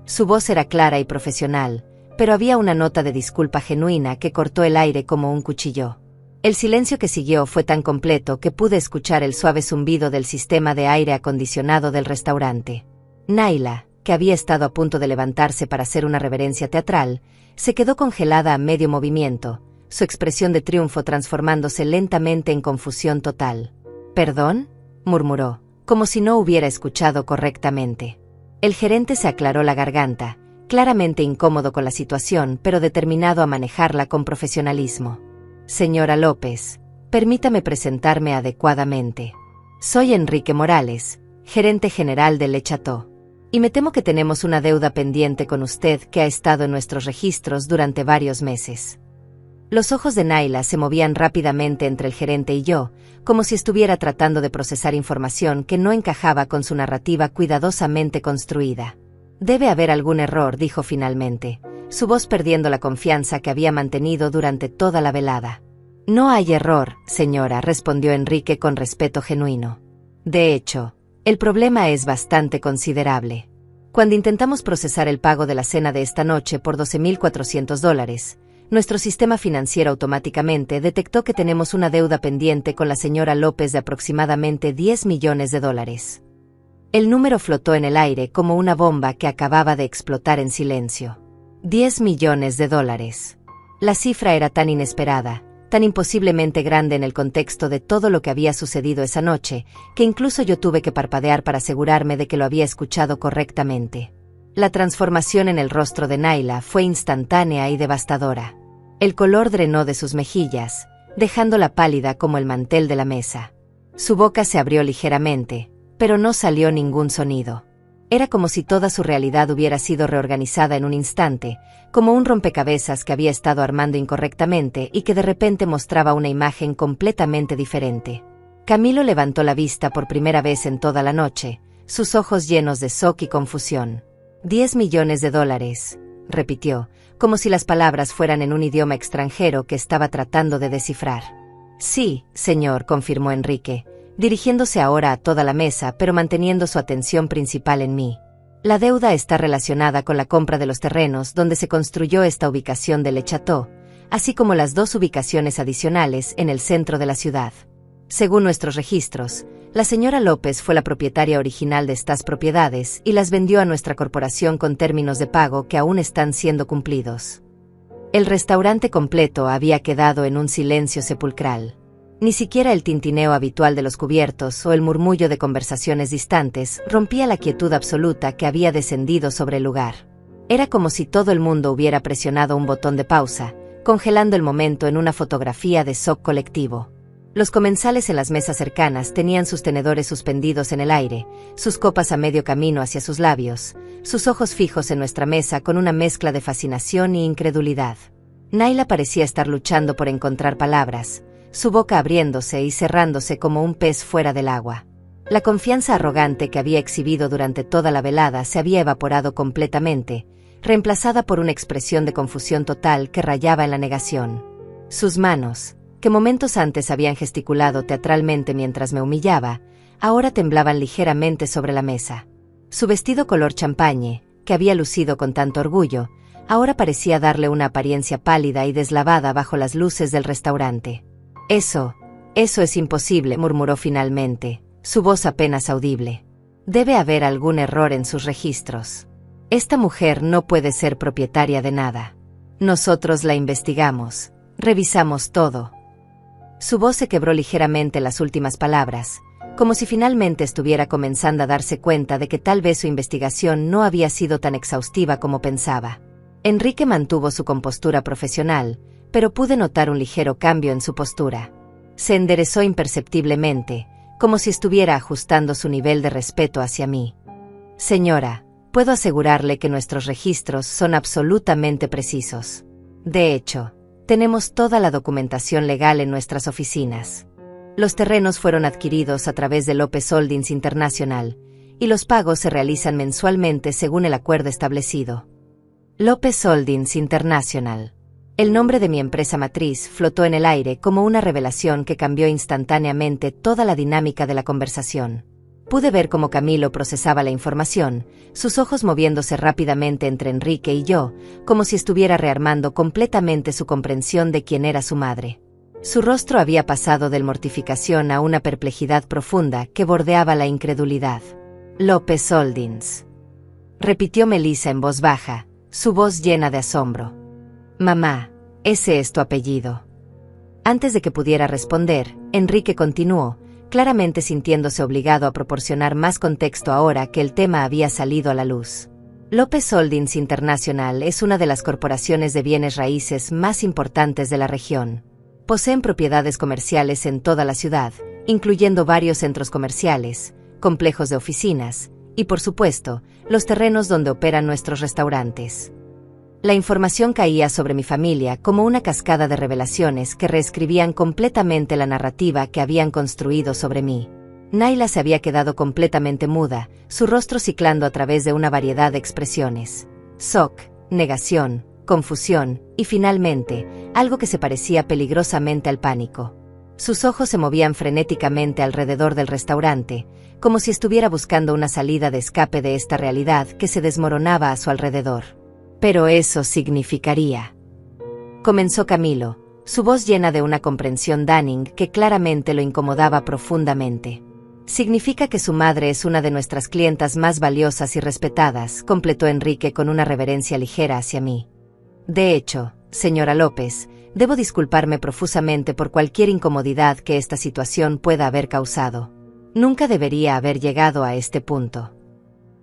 Su voz era clara y profesional, pero había una nota de disculpa genuina que cortó el aire como un cuchillo. El silencio que siguió fue tan completo que pude escuchar el suave zumbido del sistema de aire acondicionado del restaurante. Naila, que había estado a punto de levantarse para hacer una reverencia teatral, se quedó congelada a medio movimiento, su expresión de triunfo transformándose lentamente en confusión total. «¿Perdón?», murmuró, como si no hubiera escuchado correctamente. El gerente se aclaró la garganta, claramente incómodo con la situación, pero determinado a manejarla con profesionalismo. «Señora López, permítame presentarme adecuadamente. Soy Enrique Morales, gerente general de Le Chateau. Y me temo que tenemos una deuda pendiente con usted que ha estado en nuestros registros durante varios meses». Los ojos de Naila se movían rápidamente entre el gerente y yo, como si estuviera tratando de procesar información que no encajaba con su narrativa cuidadosamente construida. «Debe haber algún error», dijo finalmente, su voz perdiendo la confianza que había mantenido durante toda la velada. «No hay error, señora», respondió Enrique con respeto genuino. «De hecho, el problema es bastante considerable. Cuando intentamos procesar el pago de la cena de esta noche por $12,400, nuestro sistema financiero automáticamente detectó que tenemos una deuda pendiente con la señora López de aproximadamente $10 millones. El número flotó en el aire como una bomba que acababa de explotar en silencio. $10 millones. La cifra era tan inesperada, tan imposiblemente grande en el contexto de todo lo que había sucedido esa noche, que incluso yo tuve que parpadear para asegurarme de que lo había escuchado correctamente. La transformación en el rostro de Naila fue instantánea y devastadora. El color drenó de sus mejillas, dejándola pálida como el mantel de la mesa. Su boca se abrió ligeramente, pero no salió ningún sonido. Era como si toda su realidad hubiera sido reorganizada en un instante, como un rompecabezas que había estado armando incorrectamente y que de repente mostraba una imagen completamente diferente. Camilo levantó la vista por primera vez en toda la noche, sus ojos llenos de shock y confusión. $10 millones, repitió, como si las palabras fueran en un idioma extranjero que estaba tratando de descifrar. «Sí, señor», confirmó Enrique, dirigiéndose ahora a toda la mesa pero manteniendo su atención principal en mí. «La deuda está relacionada con la compra de los terrenos donde se construyó esta ubicación de Le Chateau, así como las 2 ubicaciones adicionales en el centro de la ciudad. Según nuestros registros, la señora López fue la propietaria original de estas propiedades y las vendió a nuestra corporación con términos de pago que aún están siendo cumplidos». El restaurante completo había quedado en un silencio sepulcral. Ni siquiera el tintineo habitual de los cubiertos o el murmullo de conversaciones distantes rompía la quietud absoluta que había descendido sobre el lugar. Era como si todo el mundo hubiera presionado un botón de pausa, congelando el momento en una fotografía de shock colectivo. Los comensales en las mesas cercanas tenían sus tenedores suspendidos en el aire, sus copas a medio camino hacia sus labios, sus ojos fijos en nuestra mesa con una mezcla de fascinación y incredulidad. Naila parecía estar luchando por encontrar palabras, su boca abriéndose y cerrándose como un pez fuera del agua. La confianza arrogante que había exhibido durante toda la velada se había evaporado completamente, reemplazada por una expresión de confusión total que rayaba en la negación. Sus manos, que momentos antes habían gesticulado teatralmente mientras me humillaba, ahora temblaban ligeramente sobre la mesa. Su vestido color champagne, que había lucido con tanto orgullo, ahora parecía darle una apariencia pálida y deslavada bajo las luces del restaurante. Eso es imposible», murmuró finalmente, su voz apenas audible. «Debe haber algún error en sus registros. Esta mujer no puede ser propietaria de nada. Nosotros la investigamos, revisamos todo». Su voz se quebró ligeramente en las últimas palabras, como si finalmente estuviera comenzando a darse cuenta de que tal vez su investigación no había sido tan exhaustiva como pensaba. Enrique mantuvo su compostura profesional, pero pude notar un ligero cambio en su postura. Se enderezó imperceptiblemente, como si estuviera ajustando su nivel de respeto hacia mí. Señora, puedo asegurarle que nuestros registros son absolutamente precisos. De hecho, tenemos toda la documentación legal en nuestras oficinas. Los terrenos fueron adquiridos a través de López Holdings International, y los pagos se realizan mensualmente según el acuerdo establecido. López Holdings International. El nombre de mi empresa matriz flotó en el aire como una revelación que cambió instantáneamente toda la dinámica de la conversación. Pude ver cómo Camilo procesaba la información, sus ojos moviéndose rápidamente entre Enrique y yo, como si estuviera rearmando completamente su comprensión de quién era su madre. Su rostro había pasado de mortificación a una perplejidad profunda que bordeaba la incredulidad. López Holdings, repitió Melissa en voz baja, su voz llena de asombro. Mamá, ese es tu apellido. Antes de que pudiera responder, Enrique continuó, claramente sintiéndose obligado a proporcionar más contexto ahora que el tema había salido a la luz. López Holdings International es una de las corporaciones de bienes raíces más importantes de la región. Poseen propiedades comerciales en toda la ciudad, incluyendo varios centros comerciales, complejos de oficinas, y por supuesto, los terrenos donde operan nuestros restaurantes. La información caía sobre mi familia como una cascada de revelaciones que reescribían completamente la narrativa que habían construido sobre mí. Naila se había quedado completamente muda, su rostro ciclando a través de una variedad de expresiones. Shock, negación, confusión, y finalmente, algo que se parecía peligrosamente al pánico. Sus ojos se movían frenéticamente alrededor del restaurante, como si estuviera buscando una salida de escape de esta realidad que se desmoronaba a su alrededor. Pero eso significaría... Comenzó Camilo, su voz llena de una comprensión Dunning que claramente lo incomodaba profundamente. Significa que su madre es una de nuestras clientas más valiosas y respetadas, completó Enrique con una reverencia ligera hacia mí. De hecho, señora López, debo disculparme profusamente por cualquier incomodidad que esta situación pueda haber causado. Nunca debería haber llegado a este punto.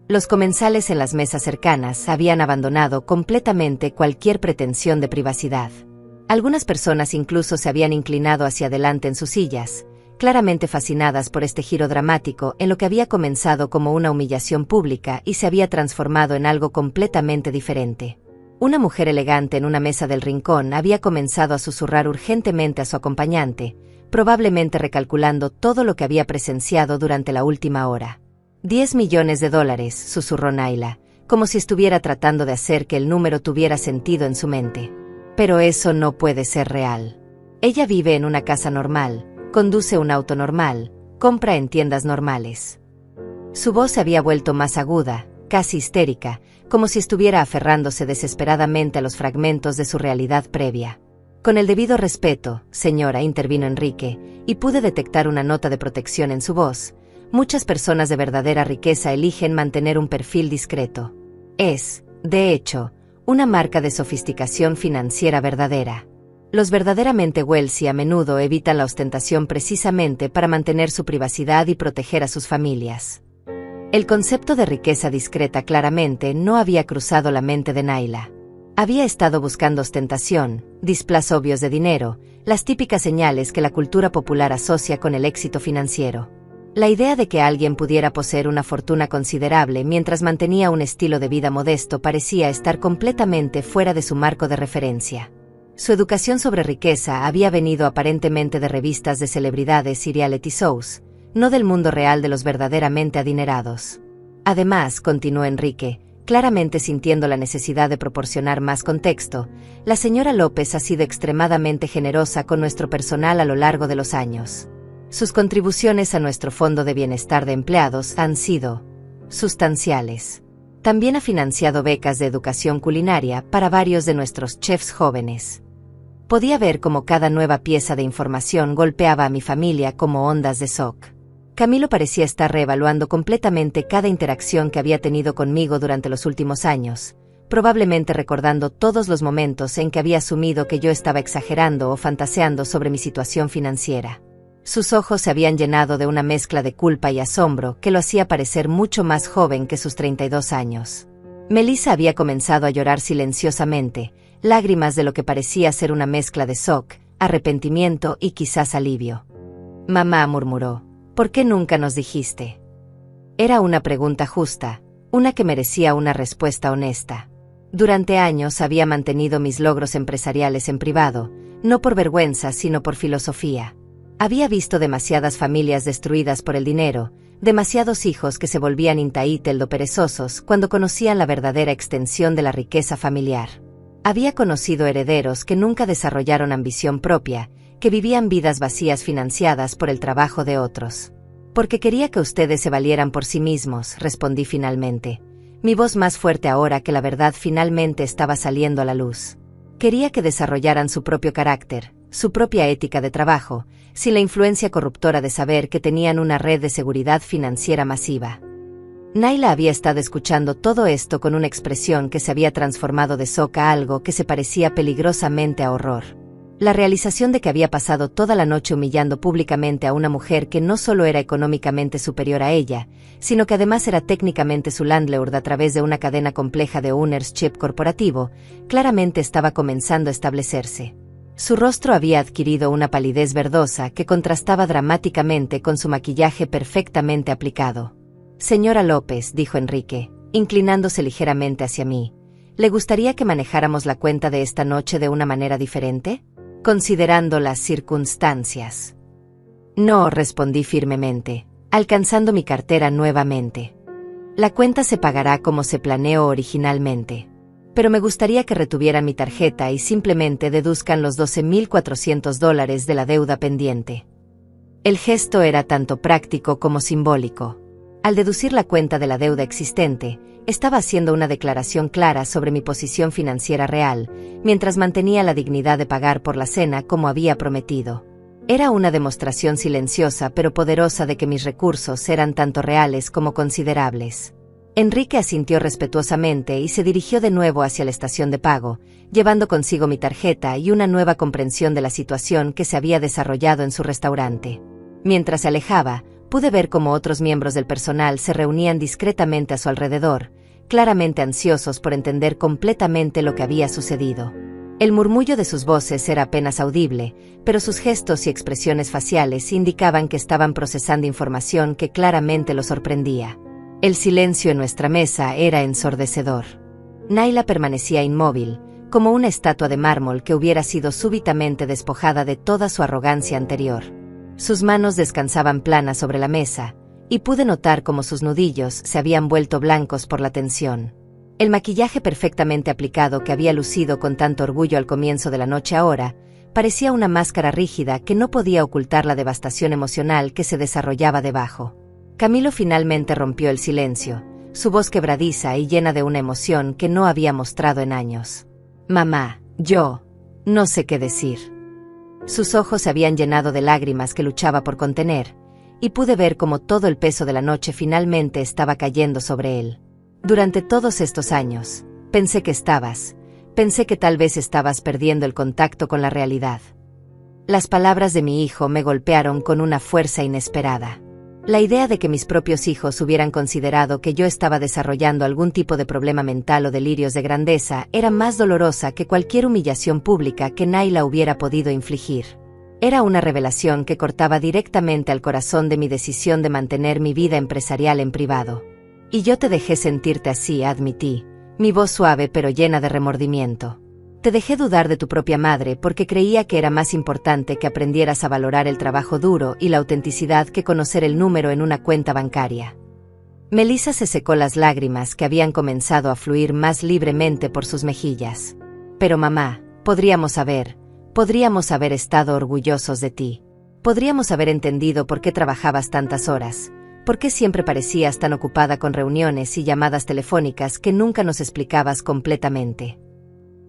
Los comensales en las mesas cercanas habían abandonado completamente cualquier pretensión de privacidad. Algunas personas incluso se habían inclinado hacia adelante en sus sillas, claramente fascinadas por este giro dramático en lo que había comenzado como una humillación pública y se había transformado en algo completamente diferente. Una mujer elegante en una mesa del rincón había comenzado a susurrar urgentemente a su acompañante, probablemente recalculando todo lo que había presenciado durante la última hora. $10 millones, susurró Naila, como si estuviera tratando de hacer que el número tuviera sentido en su mente. Pero eso no puede ser real. Ella vive en una casa normal, conduce un auto normal, compra en tiendas normales. Su voz se había vuelto más aguda, casi histérica, como si estuviera aferrándose desesperadamente a los fragmentos de su realidad previa. Con el debido respeto, señora, intervino Enrique, y pude detectar una nota de protección en su voz. Muchas personas de verdadera riqueza eligen mantener un perfil discreto. Es, de hecho, una marca de sofisticación financiera verdadera. Los verdaderamente wealthy a menudo evitan la ostentación precisamente para mantener su privacidad y proteger a sus familias. El concepto de riqueza discreta claramente no había cruzado la mente de Naila. Había estado buscando ostentación, displays obvios de dinero, las típicas señales que la cultura popular asocia con el éxito financiero. La idea de que alguien pudiera poseer una fortuna considerable mientras mantenía un estilo de vida modesto parecía estar completamente fuera de su marco de referencia. Su educación sobre riqueza había venido aparentemente de revistas de celebridades y reality shows, no del mundo real de los verdaderamente adinerados. Además, continuó Enrique, claramente sintiendo la necesidad de proporcionar más contexto, la señora López ha sido extremadamente generosa con nuestro personal a lo largo de los años. Sus contribuciones a nuestro fondo de bienestar de empleados han sido sustanciales. También ha financiado becas de educación culinaria para varios de nuestros chefs jóvenes. Podía ver cómo cada nueva pieza de información golpeaba a mi familia como ondas de shock. Camilo parecía estar reevaluando completamente cada interacción que había tenido conmigo durante los últimos años, probablemente recordando todos los momentos en que había asumido que yo estaba exagerando o fantaseando sobre mi situación financiera. Sus ojos se habían llenado de una mezcla de culpa y asombro que lo hacía parecer mucho más joven que sus 32 años. Melissa había comenzado a llorar silenciosamente, lágrimas de lo que parecía ser una mezcla de shock, arrepentimiento y quizás alivio. Mamá murmuró, ¿por qué nunca nos dijiste? Era una pregunta justa, una que merecía una respuesta honesta. Durante años había mantenido mis logros empresariales en privado, no por vergüenza sino por filosofía. Había visto demasiadas familias destruidas por el dinero, demasiados hijos que se volvían intaíteldo perezosos cuando conocían la verdadera extensión de la riqueza familiar. Había conocido herederos que nunca desarrollaron ambición propia, que vivían vidas vacías financiadas por el trabajo de otros. Porque quería que ustedes se valieran por sí mismos, respondí finalmente. Mi voz más fuerte ahora que la verdad finalmente estaba saliendo a la luz. Quería que desarrollaran su propio carácter, su propia ética de trabajo, sin la influencia corruptora de saber que tenían una red de seguridad financiera masiva. Naila había estado escuchando todo esto con una expresión que se había transformado de shock a algo que se parecía peligrosamente a horror. La realización de que había pasado toda la noche humillando públicamente a una mujer que no solo era económicamente superior a ella, sino que además era técnicamente su landlord a través de una cadena compleja de ownership corporativo, claramente estaba comenzando a establecerse. Su rostro había adquirido una palidez verdosa que contrastaba dramáticamente con su maquillaje perfectamente aplicado. Señora López, dijo Enrique, inclinándose ligeramente hacia mí, ¿le gustaría que manejáramos la cuenta de esta noche de una manera diferente? Considerando las circunstancias. No, respondí firmemente, alcanzando mi cartera nuevamente. La cuenta se pagará como se planeó originalmente. Pero me gustaría que retuvieran mi tarjeta y simplemente deduzcan los $12,400 de la deuda pendiente. El gesto era tanto práctico como simbólico. Al deducir la cuenta de la deuda existente, estaba haciendo una declaración clara sobre mi posición financiera real, mientras mantenía la dignidad de pagar por la cena como había prometido. Era una demostración silenciosa pero poderosa de que mis recursos eran tanto reales como considerables. Enrique asintió respetuosamente y se dirigió de nuevo hacia la estación de pago, llevando consigo mi tarjeta y una nueva comprensión de la situación que se había desarrollado en su restaurante. Mientras se alejaba, pude ver cómo otros miembros del personal se reunían discretamente a su alrededor, claramente ansiosos por entender completamente lo que había sucedido. El murmullo de sus voces era apenas audible, pero sus gestos y expresiones faciales indicaban que estaban procesando información que claramente los sorprendía. El silencio en nuestra mesa era ensordecedor. Naila permanecía inmóvil, como una estatua de mármol que hubiera sido súbitamente despojada de toda su arrogancia anterior. Sus manos descansaban planas sobre la mesa, y pude notar cómo sus nudillos se habían vuelto blancos por la tensión. El maquillaje perfectamente aplicado que había lucido con tanto orgullo al comienzo de la noche ahora, parecía una máscara rígida que no podía ocultar la devastación emocional que se desarrollaba debajo. Camilo finalmente rompió el silencio, su voz quebradiza y llena de una emoción que no había mostrado en años. Mamá, yo no sé qué decir. Sus ojos se habían llenado de lágrimas que luchaba por contener, y pude ver cómo todo el peso de la noche finalmente estaba cayendo sobre él. Durante todos estos años, pensé que tal vez estabas perdiendo el contacto con la realidad. Las palabras de mi hijo me golpearon con una fuerza inesperada. La idea de que mis propios hijos hubieran considerado que yo estaba desarrollando algún tipo de problema mental o delirios de grandeza era más dolorosa que cualquier humillación pública que Naila hubiera podido infligir. Era una revelación que cortaba directamente al corazón de mi decisión de mantener mi vida empresarial en privado. Y yo te dejé sentirte así, admití, mi voz suave pero llena de remordimiento. Te dejé dudar de tu propia madre porque creía que era más importante que aprendieras a valorar el trabajo duro y la autenticidad que conocer el número en una cuenta bancaria. Melissa se secó las lágrimas que habían comenzado a fluir más libremente por sus mejillas. Pero mamá, podríamos haber estado orgullosos de ti. Podríamos haber entendido por qué trabajabas tantas horas, por qué siempre parecías tan ocupada con reuniones y llamadas telefónicas que nunca nos explicabas completamente.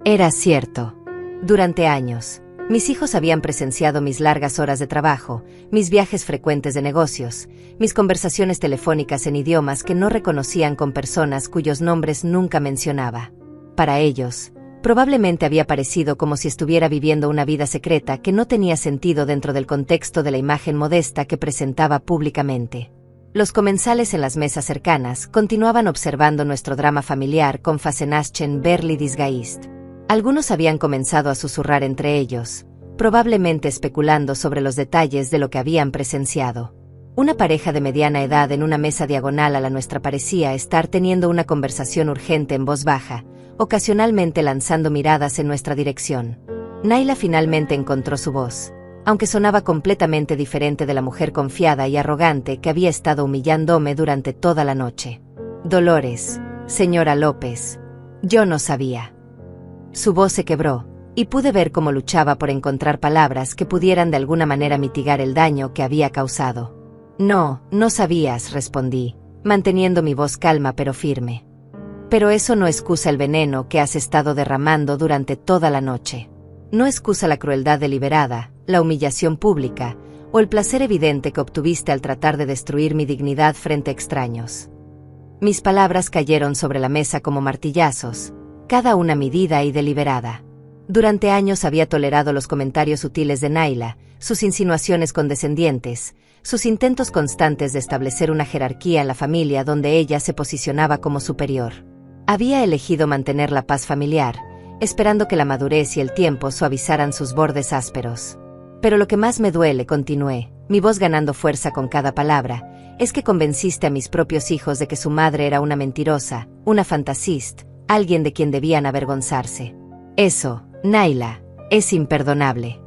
Era cierto. Durante años, mis hijos habían presenciado mis largas horas de trabajo, mis viajes frecuentes de negocios, mis conversaciones telefónicas en idiomas que no reconocían con personas cuyos nombres nunca mencionaba. Para ellos, Probablemente había parecido como si estuviera viviendo una vida secreta que no tenía sentido dentro del contexto de la imagen modesta que presentaba públicamente. Los comensales en las mesas cercanas continuaban observando nuestro drama familiar con Fasnachten Berli Disgeist. Algunos habían comenzado a susurrar entre ellos, probablemente especulando sobre los detalles de lo que habían presenciado. Una pareja de mediana edad en una mesa diagonal a la nuestra parecía estar teniendo una conversación urgente en voz baja, ocasionalmente lanzando miradas en nuestra dirección. Naila finalmente encontró su voz, aunque sonaba completamente diferente de la mujer confiada y arrogante que había estado humillándome durante toda la noche. Dolores, señora López. Yo no sabía. Su voz se quebró, y pude ver cómo luchaba por encontrar palabras que pudieran de alguna manera mitigar el daño que había causado. No, no sabías, respondí, manteniendo mi voz calma pero firme. Pero eso no excusa el veneno que has estado derramando durante toda la noche. No excusa la crueldad deliberada, la humillación pública, o el placer evidente que obtuviste al tratar de destruir mi dignidad frente a extraños. Mis palabras cayeron sobre la mesa como martillazos, cada una medida y deliberada. Durante años había tolerado los comentarios sutiles de Naila, sus insinuaciones condescendientes, sus intentos constantes de establecer una jerarquía en la familia donde ella se posicionaba como superior. Había elegido mantener la paz familiar, esperando que la madurez y el tiempo suavizaran sus bordes ásperos. Pero lo que más me duele, continué, mi voz ganando fuerza con cada palabra, es que convenciste a mis propios hijos de que su madre era una mentirosa, una fantasist, alguien de quien debían avergonzarse. Eso, Naila, es imperdonable.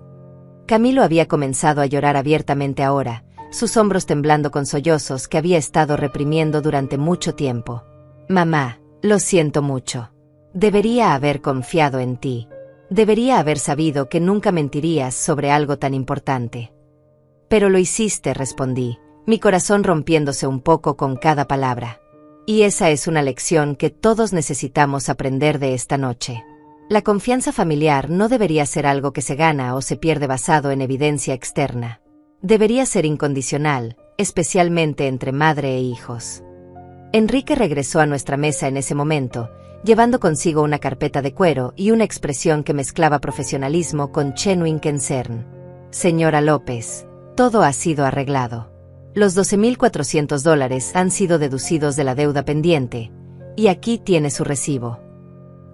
Camilo había comenzado a llorar abiertamente ahora, sus hombros temblando con sollozos que había estado reprimiendo durante mucho tiempo. Mamá, lo siento mucho. Debería haber confiado en ti. Debería haber sabido que nunca mentirías sobre algo tan importante. Pero lo hiciste, respondí, mi corazón rompiéndose un poco con cada palabra. Y esa es una lección que todos necesitamos aprender de esta noche. La confianza familiar no debería ser algo que se gana o se pierde basado en evidencia externa. Debería ser incondicional, especialmente entre madre e hijos. Enrique regresó a nuestra mesa en ese momento, llevando consigo una carpeta de cuero y una expresión que mezclaba profesionalismo con genuine concern. Señora López, todo ha sido arreglado. Los $12,400 han sido deducidos de la deuda pendiente, y aquí tiene su recibo.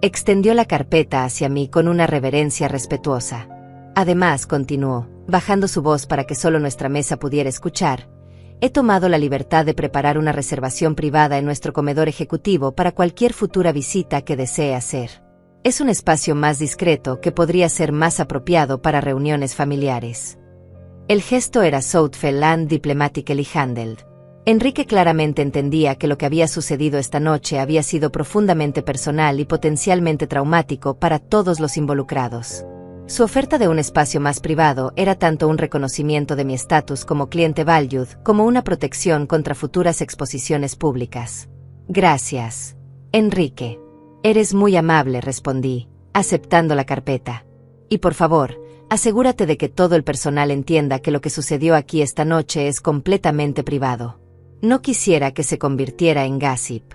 Extendió la carpeta hacia mí con una reverencia respetuosa. Además, continuó, bajando su voz para que solo nuestra mesa pudiera escuchar, he tomado la libertad de preparar una reservación privada en nuestro comedor ejecutivo para cualquier futura visita que desee hacer. Es un espacio más discreto que podría ser más apropiado para reuniones familiares. El gesto era Southfield and Diplomatically Handled. Enrique claramente entendía que lo que había sucedido esta noche había sido profundamente personal y potencialmente traumático para todos los involucrados. Su oferta de un espacio más privado era tanto un reconocimiento de mi estatus como cliente valued como una protección contra futuras exposiciones públicas. Gracias, Enrique. Eres muy amable, respondí, aceptando la carpeta. Y por favor, asegúrate de que todo el personal entienda que lo que sucedió aquí esta noche es completamente privado. No quisiera que se convirtiera en gossip.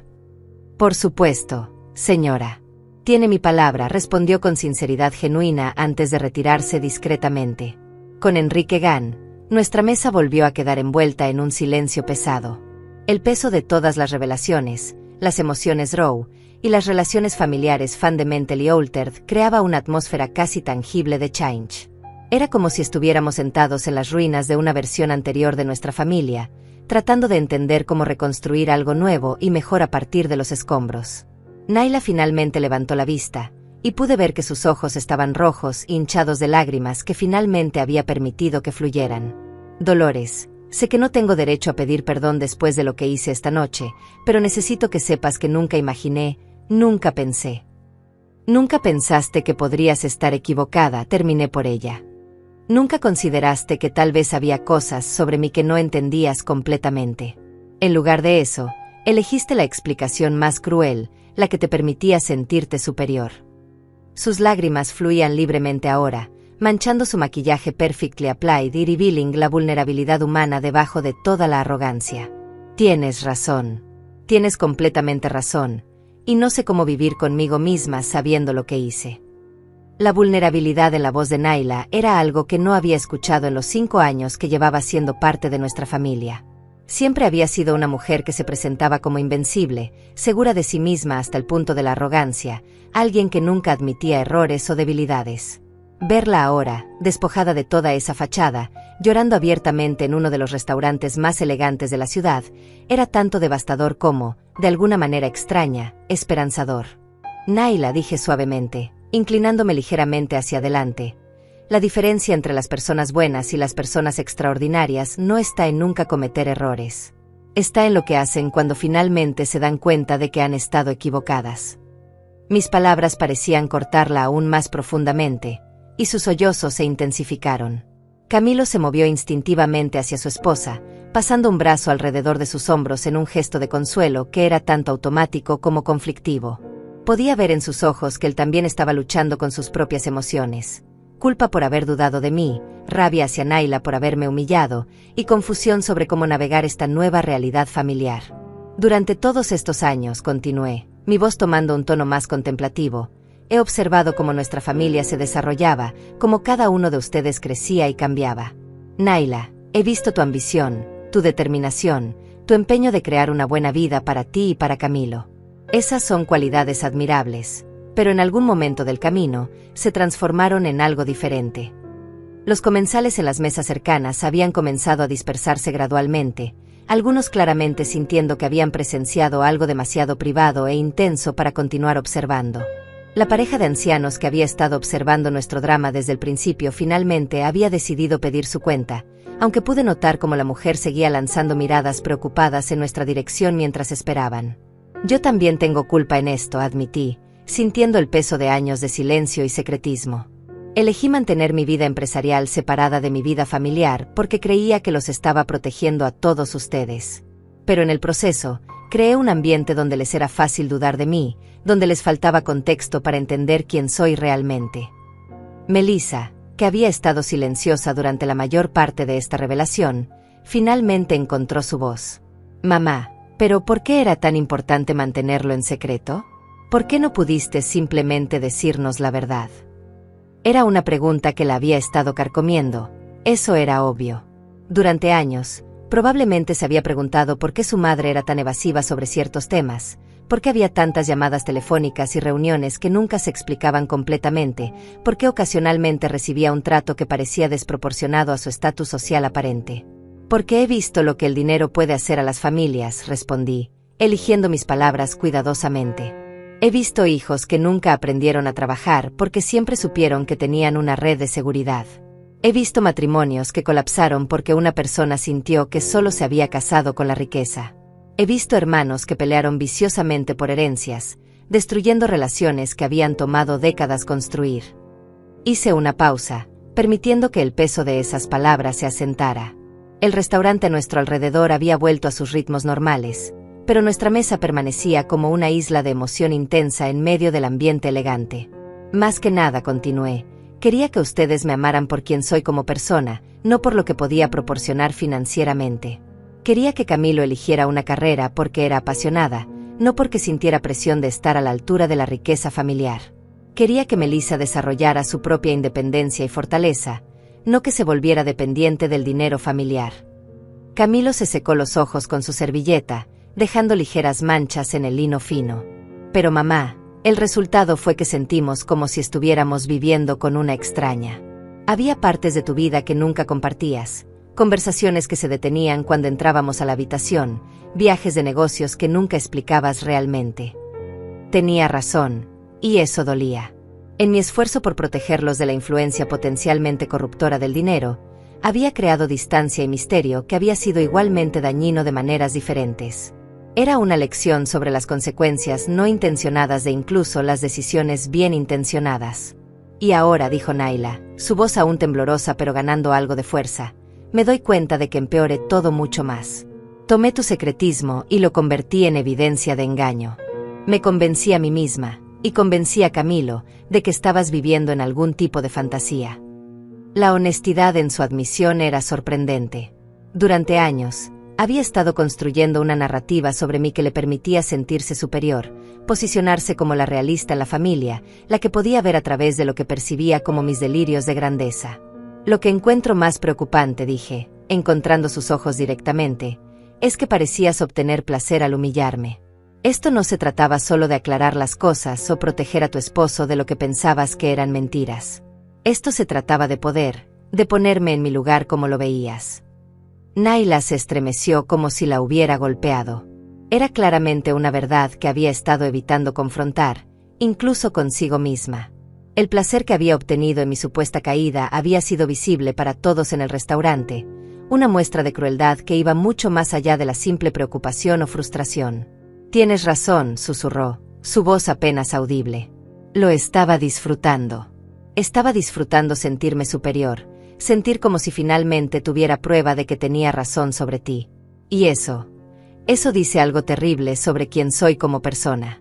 Por supuesto, señora. Tiene mi palabra, respondió con sinceridad genuina antes de retirarse discretamente. Con Enrique Gann, nuestra mesa volvió a quedar envuelta en un silencio pesado. El peso de todas las revelaciones, las emociones raw y las relaciones familiares fundamentally altered creaba una atmósfera casi tangible de change. Era como si estuviéramos sentados en las ruinas de una versión anterior de nuestra familia, tratando de entender cómo reconstruir algo nuevo y mejor a partir de los escombros. Naila finalmente levantó la vista, y pude ver que sus ojos estaban rojos y hinchados de lágrimas que finalmente había permitido que fluyeran. Dolores, sé que no tengo derecho a pedir perdón después de lo que hice esta noche, pero necesito que sepas que nunca imaginé, nunca pensé. Nunca pensaste que podrías estar equivocada, terminé por ella. Nunca consideraste que tal vez había cosas sobre mí que no entendías completamente. En lugar de eso, elegiste la explicación más cruel, la que te permitía sentirte superior. Sus lágrimas fluían libremente ahora, manchando su maquillaje perfectly applied y revealing la vulnerabilidad humana debajo de toda la arrogancia. Tienes razón. Tienes completamente razón, y no sé cómo vivir conmigo misma sabiendo lo que hice. La vulnerabilidad en la voz de Naila era algo que no había escuchado en los 5 años que llevaba siendo parte de nuestra familia. Siempre había sido una mujer que se presentaba como invencible, segura de sí misma hasta el punto de la arrogancia, alguien que nunca admitía errores o debilidades. Verla ahora, despojada de toda esa fachada, llorando abiertamente en uno de los restaurantes más elegantes de la ciudad, era tanto devastador como, de alguna manera extraña, esperanzador. Naila, dije suavemente, inclinándome ligeramente hacia adelante. La diferencia entre las personas buenas y las personas extraordinarias no está en nunca cometer errores. Está en lo que hacen cuando finalmente se dan cuenta de que han estado equivocadas. Mis palabras parecían cortarla aún más profundamente, y sus sollozos se intensificaron. Camilo se movió instintivamente hacia su esposa, pasando un brazo alrededor de sus hombros en un gesto de consuelo que era tanto automático como conflictivo. Podía ver en sus ojos que él también estaba luchando con sus propias emociones. Culpa por haber dudado de mí, rabia hacia Naila por haberme humillado, y confusión sobre cómo navegar esta nueva realidad familiar. Durante todos estos años, continué, mi voz tomando un tono más contemplativo, he observado cómo nuestra familia se desarrollaba, cómo cada uno de ustedes crecía y cambiaba. Naila, he visto tu ambición, tu determinación, tu empeño de crear una buena vida para ti y para Camilo. Esas son cualidades admirables, pero en algún momento del camino, se transformaron en algo diferente. Los comensales en las mesas cercanas habían comenzado a dispersarse gradualmente, algunos claramente sintiendo que habían presenciado algo demasiado privado e intenso para continuar observando. La pareja de ancianos que había estado observando nuestro drama desde el principio finalmente había decidido pedir su cuenta, aunque pude notar cómo la mujer seguía lanzando miradas preocupadas en nuestra dirección mientras esperaban. Yo también tengo culpa en esto, admití, sintiendo el peso de años de silencio y secretismo. Elegí mantener mi vida empresarial separada de mi vida familiar porque creía que los estaba protegiendo a todos ustedes. Pero en el proceso, creé un ambiente donde les era fácil dudar de mí, donde les faltaba contexto para entender quién soy realmente. Melissa, que había estado silenciosa durante la mayor parte de esta revelación, finalmente encontró su voz. Mamá, ¿pero por qué era tan importante mantenerlo en secreto? ¿Por qué no pudiste simplemente decirnos la verdad? Era una pregunta que la había estado carcomiendo, eso era obvio. Durante años, probablemente se había preguntado por qué su madre era tan evasiva sobre ciertos temas, por qué había tantas llamadas telefónicas y reuniones que nunca se explicaban completamente, por qué ocasionalmente recibía un trato que parecía desproporcionado a su estatus social aparente. Porque he visto lo que el dinero puede hacer a las familias, respondí, eligiendo mis palabras cuidadosamente. He visto hijos que nunca aprendieron a trabajar porque siempre supieron que tenían una red de seguridad. He visto matrimonios que colapsaron porque una persona sintió que solo se había casado con la riqueza. He visto hermanos que pelearon viciosamente por herencias, destruyendo relaciones que habían tomado décadas construir. Hice una pausa, permitiendo que el peso de esas palabras se asentara. El restaurante a nuestro alrededor había vuelto a sus ritmos normales, pero nuestra mesa permanecía como una isla de emoción intensa en medio del ambiente elegante. Más que nada, continué, quería que ustedes me amaran por quien soy como persona, no por lo que podía proporcionar financieramente. Quería que Camilo eligiera una carrera porque era apasionada, no porque sintiera presión de estar a la altura de la riqueza familiar. Quería que Melissa desarrollara su propia independencia y fortaleza, no que se volviera dependiente del dinero familiar. Camilo se secó los ojos con su servilleta, dejando ligeras manchas en el lino fino. Pero mamá, el resultado fue que sentimos como si estuviéramos viviendo con una extraña. Había partes de tu vida que nunca compartías, conversaciones que se detenían cuando entrábamos a la habitación, viajes de negocios que nunca explicabas realmente. Tenía razón, y eso dolía. En mi esfuerzo por protegerlos de la influencia potencialmente corruptora del dinero, había creado distancia y misterio que había sido igualmente dañino de maneras diferentes. Era una lección sobre las consecuencias no intencionadas de incluso las decisiones bien intencionadas. Y ahora, dijo Naila, su voz aún temblorosa pero ganando algo de fuerza, me doy cuenta de que empeore todo mucho más. Tomé tu secretismo y lo convertí en evidencia de engaño. Me convencí a mí misma, y convencí a Camilo, de que estabas viviendo en algún tipo de fantasía. La honestidad en su admisión era sorprendente. Durante años, Había estado construyendo una narrativa sobre mí que le permitía sentirse superior, posicionarse como la realista en la familia, la que podía ver a través de lo que percibía como mis delirios de grandeza. Lo que encuentro más preocupante, dije, encontrando sus ojos directamente, es que parecías obtener placer al humillarme. Esto no se trataba solo de aclarar las cosas o proteger a tu esposo de lo que pensabas que eran mentiras. Esto se trataba de poder, de ponerme en mi lugar como lo veías. Naila se estremeció como si la hubiera golpeado. Era claramente una verdad que había estado evitando confrontar, incluso consigo misma. El placer que había obtenido en mi supuesta caída había sido visible para todos en el restaurante, una muestra de crueldad que iba mucho más allá de la simple preocupación o frustración. Tienes razón, susurró, su voz apenas audible. Lo estaba disfrutando. Estaba disfrutando sentirme superior, sentir como si finalmente tuviera prueba de que tenía razón sobre ti. Y eso dice algo terrible sobre quién soy como persona.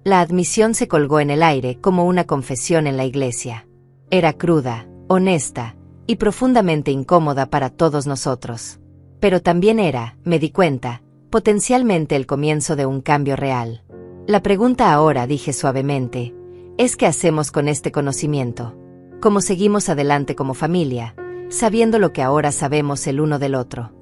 La admisión se colgó en el aire como una confesión en la iglesia. Era cruda, honesta y profundamente incómoda para todos nosotros. Pero también era, me di cuenta, potencialmente el comienzo de un cambio real. La pregunta ahora, dije suavemente, es ¿qué hacemos con este conocimiento? ¿Cómo seguimos adelante como familia, sabiendo lo que ahora sabemos el uno del otro?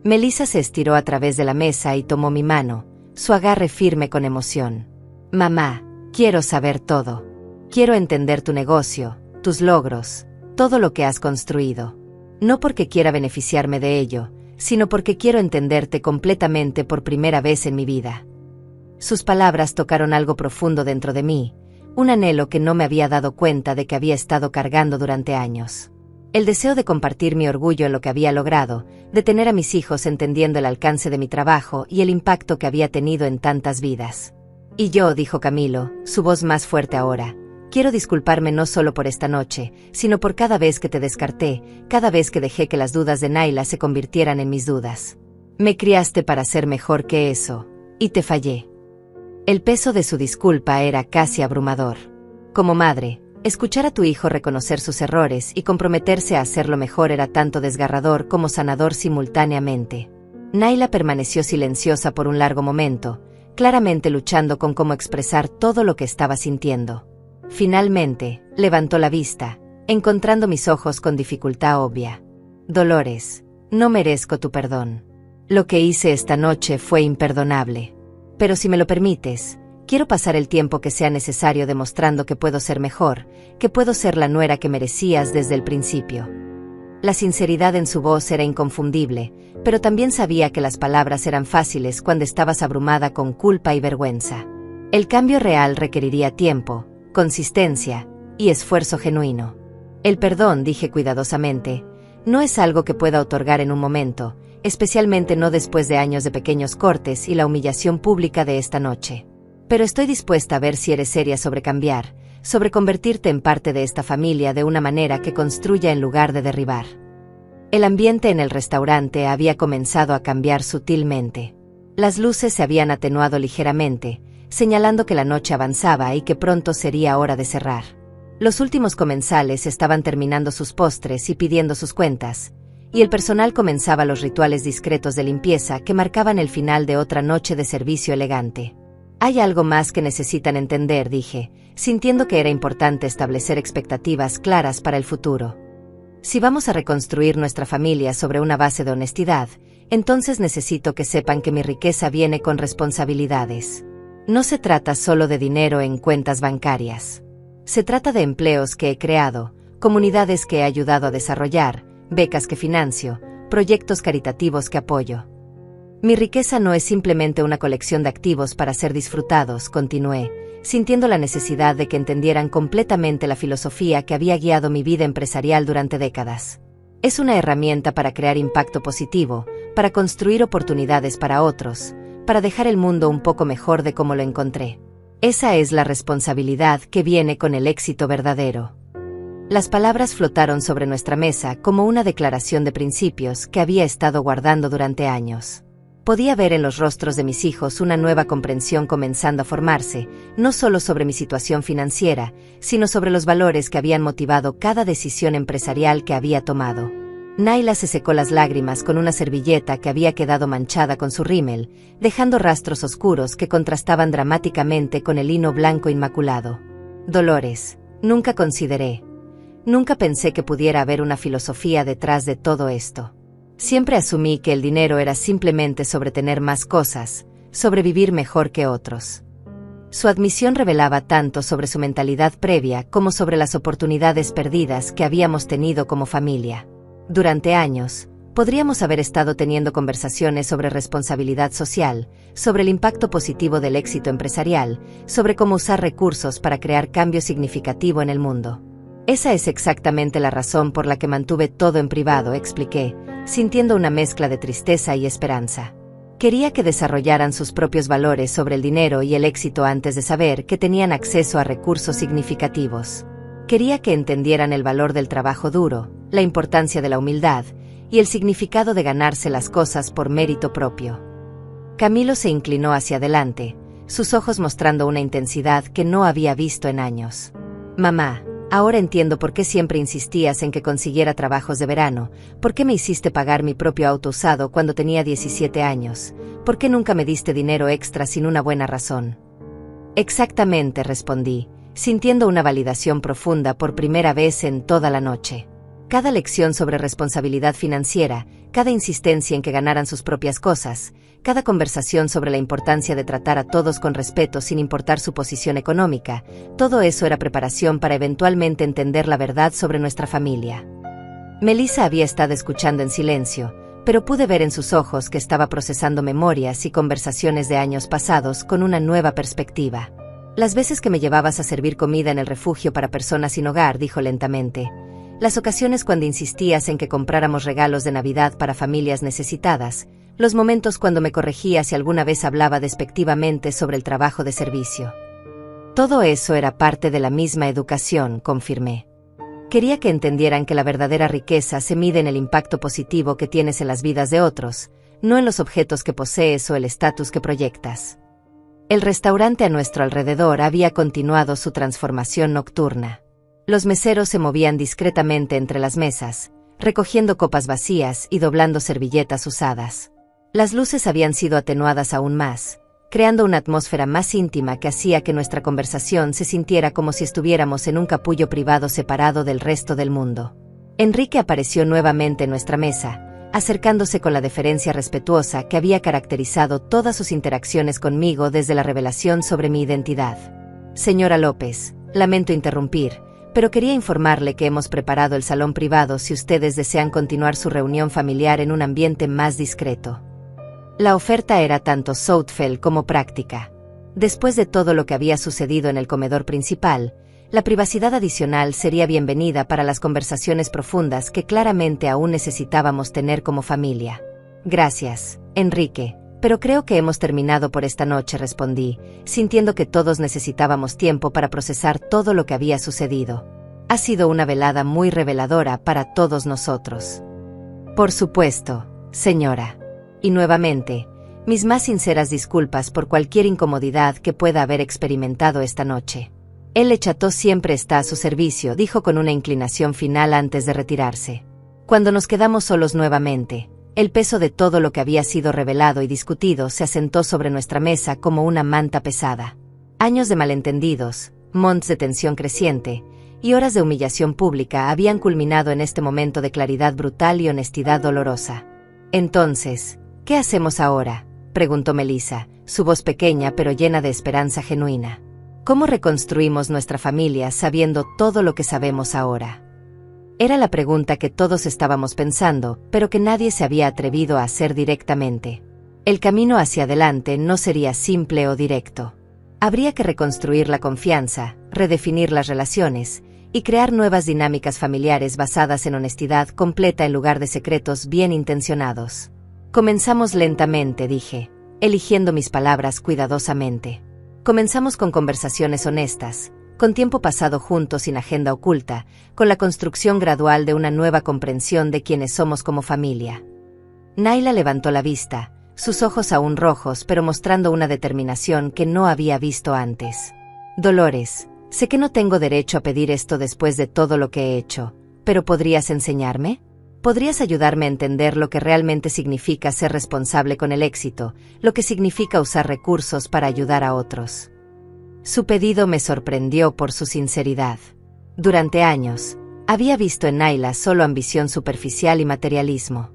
Melissa se estiró a través de la mesa y tomó mi mano, su agarre firme con emoción. Mamá, quiero saber todo. Quiero entender tu negocio, tus logros, todo lo que has construido. No porque quiera beneficiarme de ello, sino porque quiero entenderte completamente por primera vez en mi vida. Sus palabras tocaron algo profundo dentro de mí, un anhelo que no me había dado cuenta de que había estado cargando durante años. El deseo de compartir mi orgullo en lo que había logrado, de tener a mis hijos entendiendo el alcance de mi trabajo y el impacto que había tenido en tantas vidas. Y yo, dijo Camilo, su voz más fuerte ahora, quiero disculparme no solo por esta noche, sino por cada vez que te descarté, cada vez que dejé que las dudas de Naila se convirtieran en mis dudas. Me criaste para ser mejor que eso, y te fallé. El peso de su disculpa era casi abrumador. Como madre, escuchar a tu hijo reconocer sus errores y comprometerse a hacerlo mejor era tanto desgarrador como sanador simultáneamente. Naila permaneció silenciosa por un largo momento, claramente luchando con cómo expresar todo lo que estaba sintiendo. Finalmente, levantó la vista, encontrando mis ojos con dificultad obvia. Dolores, no merezco tu perdón. Lo que hice esta noche fue imperdonable. Pero si me lo permites, quiero pasar el tiempo que sea necesario demostrando que puedo ser mejor, que puedo ser la nuera que merecías desde el principio. La sinceridad en su voz era inconfundible, pero también sabía que las palabras eran fáciles cuando estabas abrumada con culpa y vergüenza. El cambio real requeriría tiempo, consistencia y esfuerzo genuino. El perdón, dije cuidadosamente, no es algo que pueda otorgar en un momento, especialmente no después de años de pequeños cortes y la humillación pública de esta noche. Pero estoy dispuesta a ver si eres seria sobre cambiar, sobre convertirte en parte de esta familia de una manera que construya en lugar de derribar. El ambiente en el restaurante había comenzado a cambiar sutilmente. Las luces se habían atenuado ligeramente, señalando que la noche avanzaba y que pronto sería hora de cerrar. Los últimos comensales estaban terminando sus postres y pidiendo sus cuentas, y el personal comenzaba los rituales discretos de limpieza que marcaban el final de otra noche de servicio elegante. Hay algo más que necesitan entender, dije, sintiendo que era importante establecer expectativas claras para el futuro. Si vamos a reconstruir nuestra familia sobre una base de honestidad, entonces necesito que sepan que mi riqueza viene con responsabilidades. No se trata solo de dinero en cuentas bancarias. Se trata de empleos que he creado, comunidades que he ayudado a desarrollar, becas que financio, proyectos caritativos que apoyo. Mi riqueza no es simplemente una colección de activos para ser disfrutados, continué, sintiendo la necesidad de que entendieran completamente la filosofía que había guiado mi vida empresarial durante décadas. Es una herramienta para crear impacto positivo, para construir oportunidades para otros, para dejar el mundo un poco mejor de como lo encontré. Esa es la responsabilidad que viene con el éxito verdadero. Las palabras flotaron sobre nuestra mesa como una declaración de principios que había estado guardando durante años. Podía ver en los rostros de mis hijos una nueva comprensión comenzando a formarse, no solo sobre mi situación financiera, sino sobre los valores que habían motivado cada decisión empresarial que había tomado. Naila se secó las lágrimas con una servilleta que había quedado manchada con su rímel, dejando rastros oscuros que contrastaban dramáticamente con el lino blanco inmaculado. Dolores, nunca consideré. Nunca pensé que pudiera haber una filosofía detrás de todo esto. Siempre asumí que el dinero era simplemente sobre tener más cosas, sobrevivir mejor que otros. Su admisión revelaba tanto sobre su mentalidad previa como sobre las oportunidades perdidas que habíamos tenido como familia. Durante años, podríamos haber estado teniendo conversaciones sobre responsabilidad social, sobre el impacto positivo del éxito empresarial, sobre cómo usar recursos para crear cambio significativo en el mundo. Esa es exactamente la razón por la que mantuve todo en privado, expliqué, sintiendo una mezcla de tristeza y esperanza. Quería que desarrollaran sus propios valores sobre el dinero y el éxito antes de saber que tenían acceso a recursos significativos. Quería que entendieran el valor del trabajo duro, la importancia de la humildad y el significado de ganarse las cosas por mérito propio. Camilo se inclinó hacia adelante, sus ojos mostrando una intensidad que no había visto en años. Mamá, ahora entiendo por qué siempre insistías en que consiguiera trabajos de verano, por qué me hiciste pagar mi propio auto usado cuando tenía 17 años, por qué nunca me diste dinero extra sin una buena razón. Exactamente, respondí, sintiendo una validación profunda por primera vez en toda la noche. Cada lección sobre responsabilidad financiera, cada insistencia en que ganaran sus propias cosas, cada conversación sobre la importancia de tratar a todos con respeto sin importar su posición económica, todo eso era preparación para eventualmente entender la verdad sobre nuestra familia. Melissa había estado escuchando en silencio, pero pude ver en sus ojos que estaba procesando memorias y conversaciones de años pasados con una nueva perspectiva. Las veces que me llevabas a servir comida en el refugio para personas sin hogar, dijo lentamente. Las ocasiones cuando insistías en que compráramos regalos de Navidad para familias necesitadas, los momentos cuando me corregías si alguna vez hablaba despectivamente sobre el trabajo de servicio. Todo eso era parte de la misma educación, confirmé. Quería que entendieran que la verdadera riqueza se mide en el impacto positivo que tienes en las vidas de otros, no en los objetos que posees o el estatus que proyectas. El restaurante a nuestro alrededor había continuado su transformación nocturna. Los meseros se movían discretamente entre las mesas, recogiendo copas vacías y doblando servilletas usadas. Las luces habían sido atenuadas aún más, creando una atmósfera más íntima que hacía que nuestra conversación se sintiera como si estuviéramos en un capullo privado separado del resto del mundo. Enrique apareció nuevamente en nuestra mesa, acercándose con la deferencia respetuosa que había caracterizado todas sus interacciones conmigo desde la revelación sobre mi identidad. Señora López, lamento interrumpir, pero quería informarle que hemos preparado el salón privado si ustedes desean continuar su reunión familiar en un ambiente más discreto. La oferta era tanto Southfield como práctica. Después de todo lo que había sucedido en el comedor principal, la privacidad adicional sería bienvenida para las conversaciones profundas que claramente aún necesitábamos tener como familia. Gracias, Enrique, pero creo que hemos terminado por esta noche, respondí, sintiendo que todos necesitábamos tiempo para procesar todo lo que había sucedido. Ha sido una velada muy reveladora para todos nosotros. Por supuesto, señora. Y nuevamente, mis más sinceras disculpas por cualquier incomodidad que pueda haber experimentado esta noche. El Chateau siempre está a su servicio, dijo con una inclinación final antes de retirarse. Cuando nos quedamos solos nuevamente, el peso de todo lo que había sido revelado y discutido se asentó sobre nuestra mesa como una manta pesada. Años de malentendidos, months de tensión creciente, y horas de humillación pública habían culminado en este momento de claridad brutal y honestidad dolorosa. Entonces, ¿qué hacemos ahora?, preguntó Melissa, su voz pequeña pero llena de esperanza genuina. ¿Cómo reconstruimos nuestra familia sabiendo todo lo que sabemos ahora? Era la pregunta que todos estábamos pensando, pero que nadie se había atrevido a hacer directamente. El camino hacia adelante no sería simple o directo. Habría que reconstruir la confianza, redefinir las relaciones, y crear nuevas dinámicas familiares basadas en honestidad completa en lugar de secretos bien intencionados. Comenzamos lentamente, dije, eligiendo mis palabras cuidadosamente. Comenzamos con conversaciones honestas, con tiempo pasado juntos sin agenda oculta, con la construcción gradual de una nueva comprensión de quiénes somos como familia. Naila levantó la vista, sus ojos aún rojos pero mostrando una determinación que no había visto antes. Dolores, sé que no tengo derecho a pedir esto después de todo lo que he hecho, pero ¿podrías enseñarme? ¿Podrías ayudarme a entender lo que realmente significa ser responsable con el éxito, lo que significa usar recursos para ayudar a otros? Su pedido me sorprendió por su sinceridad. Durante años, había visto en Naila solo ambición superficial y materialismo.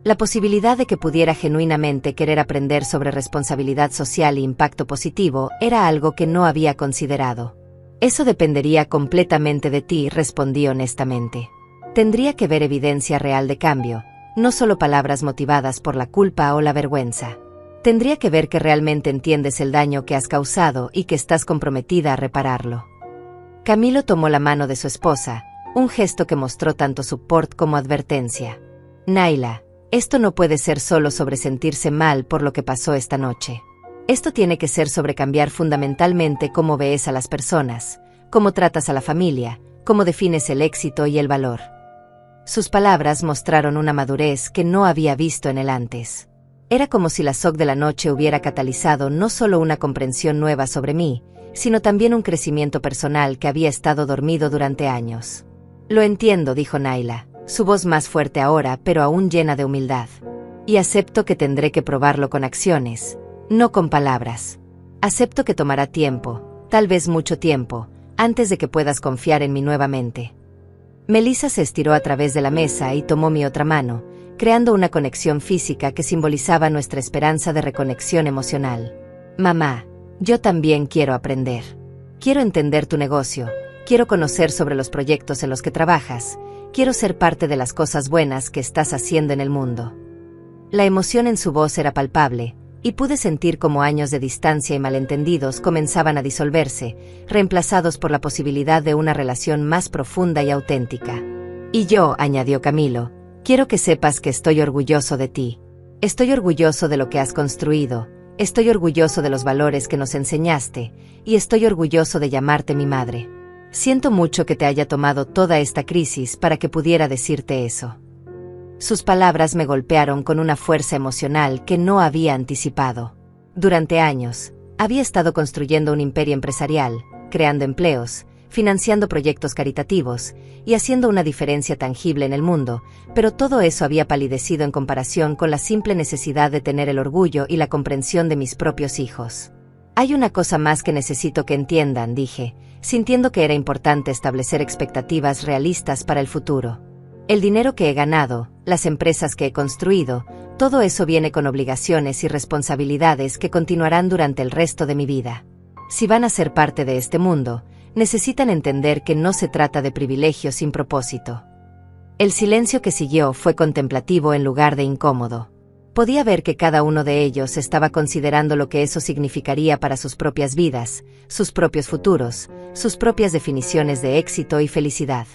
La posibilidad de que pudiera genuinamente querer aprender sobre responsabilidad social e impacto positivo era algo que no había considerado. Eso dependería completamente de ti, respondí honestamente. Tendría que ver evidencia real de cambio, no solo palabras motivadas por la culpa o la vergüenza. Tendría que ver que realmente entiendes el daño que has causado y que estás comprometida a repararlo. Camilo tomó la mano de su esposa, un gesto que mostró tanto support como advertencia. Naila, esto no puede ser solo sobre sentirse mal por lo que pasó esta noche. Esto tiene que ser sobre cambiar fundamentalmente cómo ves a las personas, cómo tratas a la familia, cómo defines el éxito y el valor. Sus palabras mostraron una madurez que no había visto en él antes. Era como si la shock de la noche hubiera catalizado no solo una comprensión nueva sobre mí, sino también un crecimiento personal que había estado dormido durante años. Lo entiendo, dijo Naila, su voz más fuerte ahora, pero aún llena de humildad. Y acepto que tendré que probarlo con acciones, no con palabras. Acepto que tomará tiempo, tal vez mucho tiempo, antes de que puedas confiar en mí nuevamente. Melissa se estiró a través de la mesa y tomó mi otra mano, creando una conexión física que simbolizaba nuestra esperanza de reconexión emocional. Mamá, yo también quiero aprender. Quiero entender tu negocio, quiero conocer sobre los proyectos en los que trabajas, quiero ser parte de las cosas buenas que estás haciendo en el mundo. La emoción en su voz era palpable, y pude sentir cómo años de distancia y malentendidos comenzaban a disolverse, reemplazados por la posibilidad de una relación más profunda y auténtica. Y yo, añadió Camilo, quiero que sepas que estoy orgulloso de ti. Estoy orgulloso de lo que has construido, estoy orgulloso de los valores que nos enseñaste, y estoy orgulloso de llamarte mi madre. Siento mucho que te haya tomado toda esta crisis para que pudiera decirte eso. Sus palabras me golpearon con una fuerza emocional que no había anticipado. Durante años, había estado construyendo un imperio empresarial, creando empleos, financiando proyectos caritativos y haciendo una diferencia tangible en el mundo, pero todo eso había palidecido en comparación con la simple necesidad de tener el orgullo y la comprensión de mis propios hijos. Hay una cosa más que necesito que entiendan, dije, sintiendo que era importante establecer expectativas realistas para el futuro. El dinero que he ganado, las empresas que he construido, todo eso viene con obligaciones y responsabilidades que continuarán durante el resto de mi vida. Si van a ser parte de este mundo, necesitan entender que no se trata de privilegios sin propósito. El silencio que siguió fue contemplativo en lugar de incómodo. Podía ver que cada uno de ellos estaba considerando lo que eso significaría para sus propias vidas, sus propios futuros, sus propias definiciones de éxito y felicidad.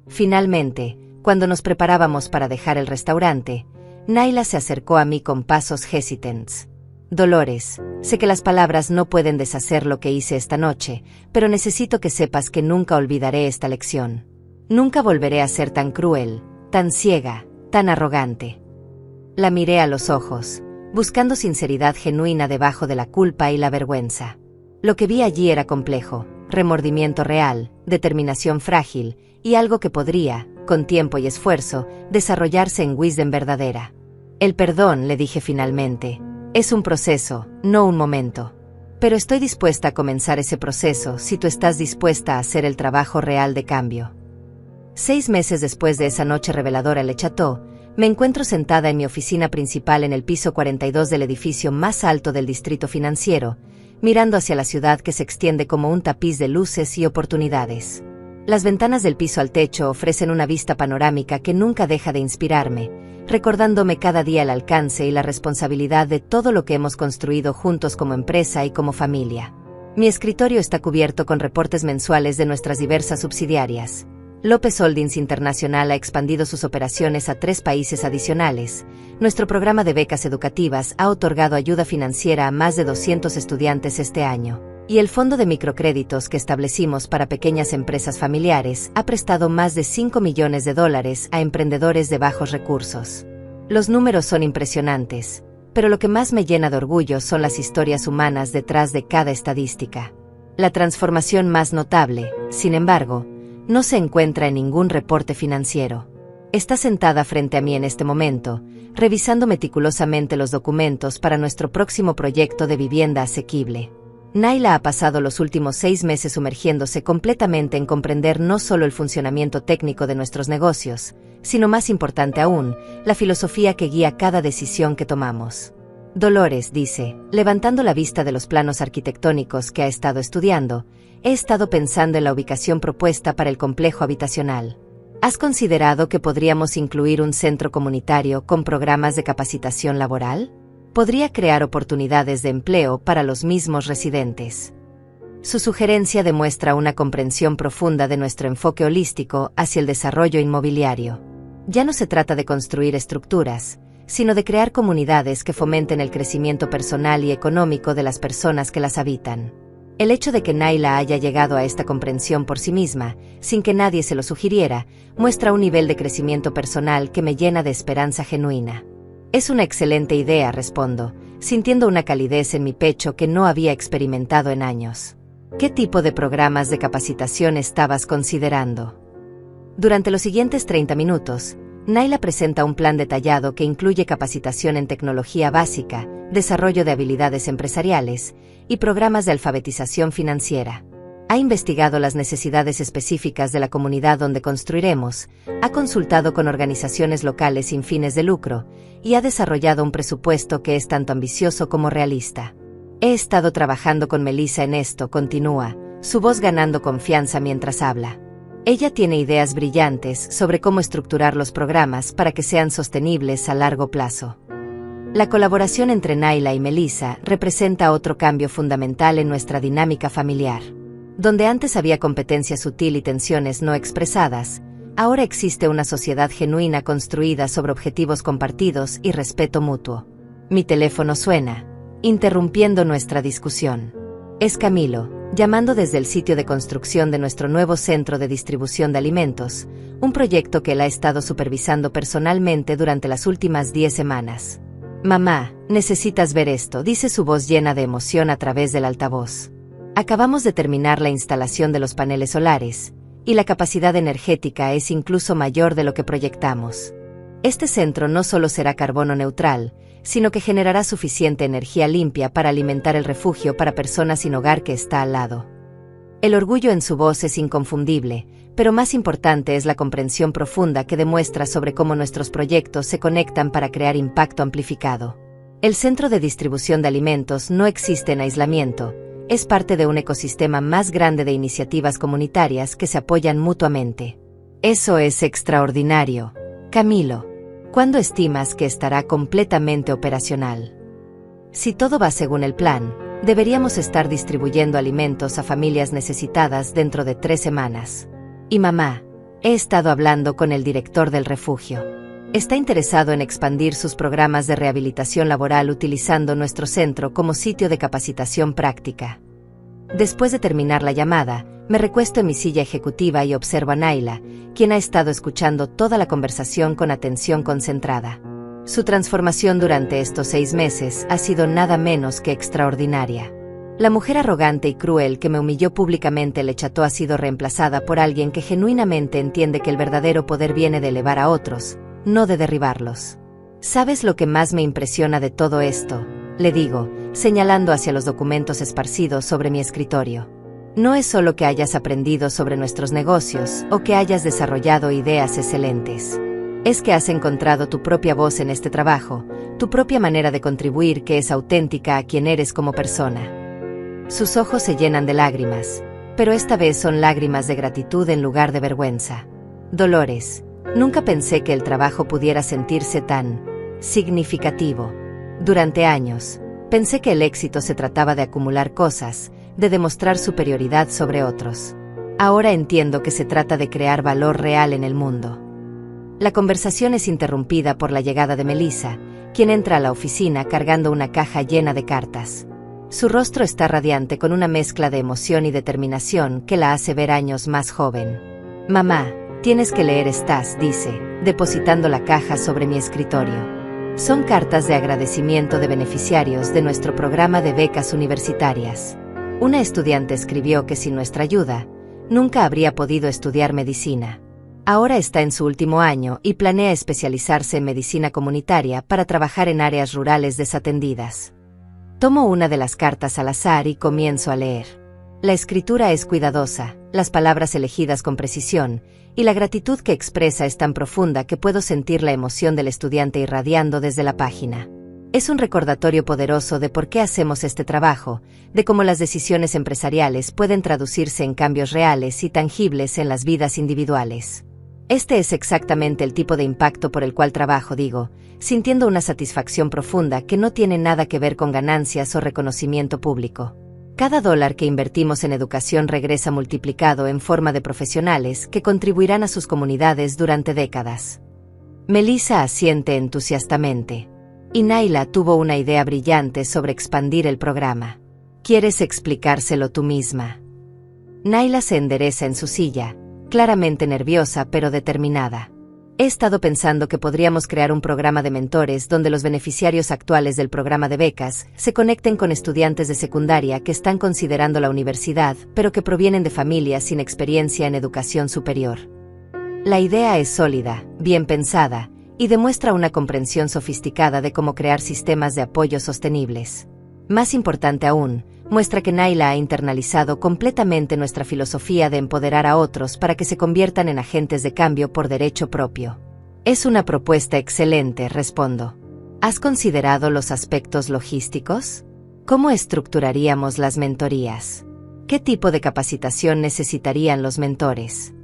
Finalmente, cuando nos preparábamos para dejar el restaurante, Naila se acercó a mí con pasos hesitants. Dolores, sé que las palabras no pueden deshacer lo que hice esta noche, pero necesito que sepas que nunca olvidaré esta lección. Nunca volveré a ser tan cruel, tan ciega, tan arrogante. La miré a los ojos, buscando sinceridad genuina debajo de la culpa y la vergüenza. Lo que vi allí era complejo, remordimiento real, determinación frágil, y algo que podría, con tiempo y esfuerzo, desarrollarse en wisdom verdadera. El perdón, le dije finalmente, es un proceso, no un momento. Pero estoy dispuesta a comenzar ese proceso si tú estás dispuesta a hacer el trabajo real de cambio. 6 meses después de esa noche reveladora en Le Chateau, me encuentro sentada en mi oficina principal en el piso 42 del edificio más alto del distrito financiero, mirando hacia la ciudad que se extiende como un tapiz de luces y oportunidades. Las ventanas del piso al techo ofrecen una vista panorámica que nunca deja de inspirarme, recordándome cada día el alcance y la responsabilidad de todo lo que hemos construido juntos como empresa y como familia. Mi escritorio está cubierto con reportes mensuales de nuestras diversas subsidiarias. López Holdings Internacional ha expandido sus operaciones a 3 países adicionales. Nuestro programa de becas educativas ha otorgado ayuda financiera a más de 200 estudiantes este año. Y el fondo de microcréditos que establecimos para pequeñas empresas familiares ha prestado más de $5 millones a emprendedores de bajos recursos. Los números son impresionantes, pero lo que más me llena de orgullo son las historias humanas detrás de cada estadística. La transformación más notable, sin embargo, no se encuentra en ningún reporte financiero. Está sentada frente a mí en este momento, revisando meticulosamente los documentos para nuestro próximo proyecto de vivienda asequible. Naila ha pasado los últimos 6 meses sumergiéndose completamente en comprender no solo el funcionamiento técnico de nuestros negocios, sino más importante aún, la filosofía que guía cada decisión que tomamos. Dolores, dice, levantando la vista de los planos arquitectónicos que ha estado estudiando, he estado pensando en la ubicación propuesta para el complejo habitacional. ¿Has considerado que podríamos incluir un centro comunitario con programas de capacitación laboral? Podría crear oportunidades de empleo para los mismos residentes. Su sugerencia demuestra una comprensión profunda de nuestro enfoque holístico hacia el desarrollo inmobiliario. Ya no se trata de construir estructuras, sino de crear comunidades que fomenten el crecimiento personal y económico de las personas que las habitan. El hecho de que Naila haya llegado a esta comprensión por sí misma, sin que nadie se lo sugiriera, muestra un nivel de crecimiento personal que me llena de esperanza genuina. Es una excelente idea, respondo, sintiendo una calidez en mi pecho que no había experimentado en años. ¿Qué tipo de programas de capacitación estabas considerando? Durante los siguientes 30 minutos, Naila presenta un plan detallado que incluye capacitación en tecnología básica, desarrollo de habilidades empresariales y programas de alfabetización financiera. Ha investigado las necesidades específicas de la comunidad donde construiremos, ha consultado con organizaciones locales sin fines de lucro y ha desarrollado un presupuesto que es tanto ambicioso como realista. He estado trabajando con Melissa en esto, continúa, su voz ganando confianza mientras habla. Ella tiene ideas brillantes sobre cómo estructurar los programas para que sean sostenibles a largo plazo. La colaboración entre Naila y Melissa representa otro cambio fundamental en nuestra dinámica familiar. Donde antes había competencia sutil y tensiones no expresadas, ahora existe una sociedad genuina construida sobre objetivos compartidos y respeto mutuo. Mi teléfono suena, interrumpiendo nuestra discusión. Es Camilo, llamando desde el sitio de construcción de nuestro nuevo centro de distribución de alimentos, un proyecto que él ha estado supervisando personalmente durante las últimas 10 semanas. Mamá, necesitas ver esto, dice su voz llena de emoción a través del altavoz. Acabamos de terminar la instalación de los paneles solares, y la capacidad energética es incluso mayor de lo que proyectamos. Este centro no solo será carbono neutral, sino que generará suficiente energía limpia para alimentar el refugio para personas sin hogar que está al lado. El orgullo en su voz es inconfundible, pero más importante es la comprensión profunda que demuestra sobre cómo nuestros proyectos se conectan para crear impacto amplificado. El centro de distribución de alimentos no existe en aislamiento, es parte de un ecosistema más grande de iniciativas comunitarias que se apoyan mutuamente. Eso es extraordinario, Camilo. ¿Cuándo estimas que estará completamente operacional? Si todo va según el plan, deberíamos estar distribuyendo alimentos a familias necesitadas dentro de 3 semanas. Y mamá, he estado hablando con el director del refugio. Está interesado en expandir sus programas de rehabilitación laboral utilizando nuestro centro como sitio de capacitación práctica. Después de terminar la llamada, me recuesto en mi silla ejecutiva y observo a Naila, quien ha estado escuchando toda la conversación con atención concentrada. Su transformación durante estos 6 meses ha sido nada menos que extraordinaria. La mujer arrogante y cruel que me humilló públicamente le cható ha sido reemplazada por alguien que genuinamente entiende que el verdadero poder viene de elevar a otros, no de derribarlos. ¿Sabes lo que más me impresiona de todo esto?, le digo, señalando hacia los documentos esparcidos sobre mi escritorio. No es solo que hayas aprendido sobre nuestros negocios o que hayas desarrollado ideas excelentes. Es que has encontrado tu propia voz en este trabajo, tu propia manera de contribuir que es auténtica a quien eres como persona. Sus ojos se llenan de lágrimas, pero esta vez son lágrimas de gratitud en lugar de vergüenza. Dolores, nunca pensé que el trabajo pudiera sentirse tan significativo. Durante años, pensé que el éxito se trataba de acumular cosas, de demostrar superioridad sobre otros. Ahora entiendo que se trata de crear valor real en el mundo. La conversación es interrumpida por la llegada de Melissa, quien entra a la oficina cargando una caja llena de cartas. Su rostro está radiante con una mezcla de emoción y determinación que la hace ver años más joven. Mamá, tienes que leer estas, dice, depositando la caja sobre mi escritorio. Son cartas de agradecimiento de beneficiarios de nuestro programa de becas universitarias. Una estudiante escribió que sin nuestra ayuda, nunca habría podido estudiar medicina. Ahora está en su último año y planea especializarse en medicina comunitaria para trabajar en áreas rurales desatendidas. Tomo una de las cartas al azar y comienzo a leer. La escritura es cuidadosa, las palabras elegidas con precisión, y la gratitud que expresa es tan profunda que puedo sentir la emoción del estudiante irradiando desde la página. Es un recordatorio poderoso de por qué hacemos este trabajo, de cómo las decisiones empresariales pueden traducirse en cambios reales y tangibles en las vidas individuales. Este es exactamente el tipo de impacto por el cual trabajo, digo, sintiendo una satisfacción profunda que no tiene nada que ver con ganancias o reconocimiento público. Cada dólar que invertimos en educación regresa multiplicado en forma de profesionales que contribuirán a sus comunidades durante décadas. Melissa asiente entusiastamente. Y Naila tuvo una idea brillante sobre expandir el programa. ¿Quieres explicárselo tú misma? Naila se endereza en su silla, claramente nerviosa pero determinada. He estado pensando que podríamos crear un programa de mentores donde los beneficiarios actuales del programa de becas se conecten con estudiantes de secundaria que están considerando la universidad, pero que provienen de familias sin experiencia en educación superior. La idea es sólida, bien pensada, y demuestra una comprensión sofisticada de cómo crear sistemas de apoyo sostenibles. Más importante aún, muestra que Naila ha internalizado completamente nuestra filosofía de empoderar a otros para que se conviertan en agentes de cambio por derecho propio. Es una propuesta excelente, respondo. ¿Has considerado los aspectos logísticos? ¿Cómo estructuraríamos las mentorías? ¿Qué tipo de capacitación necesitarían los mentores?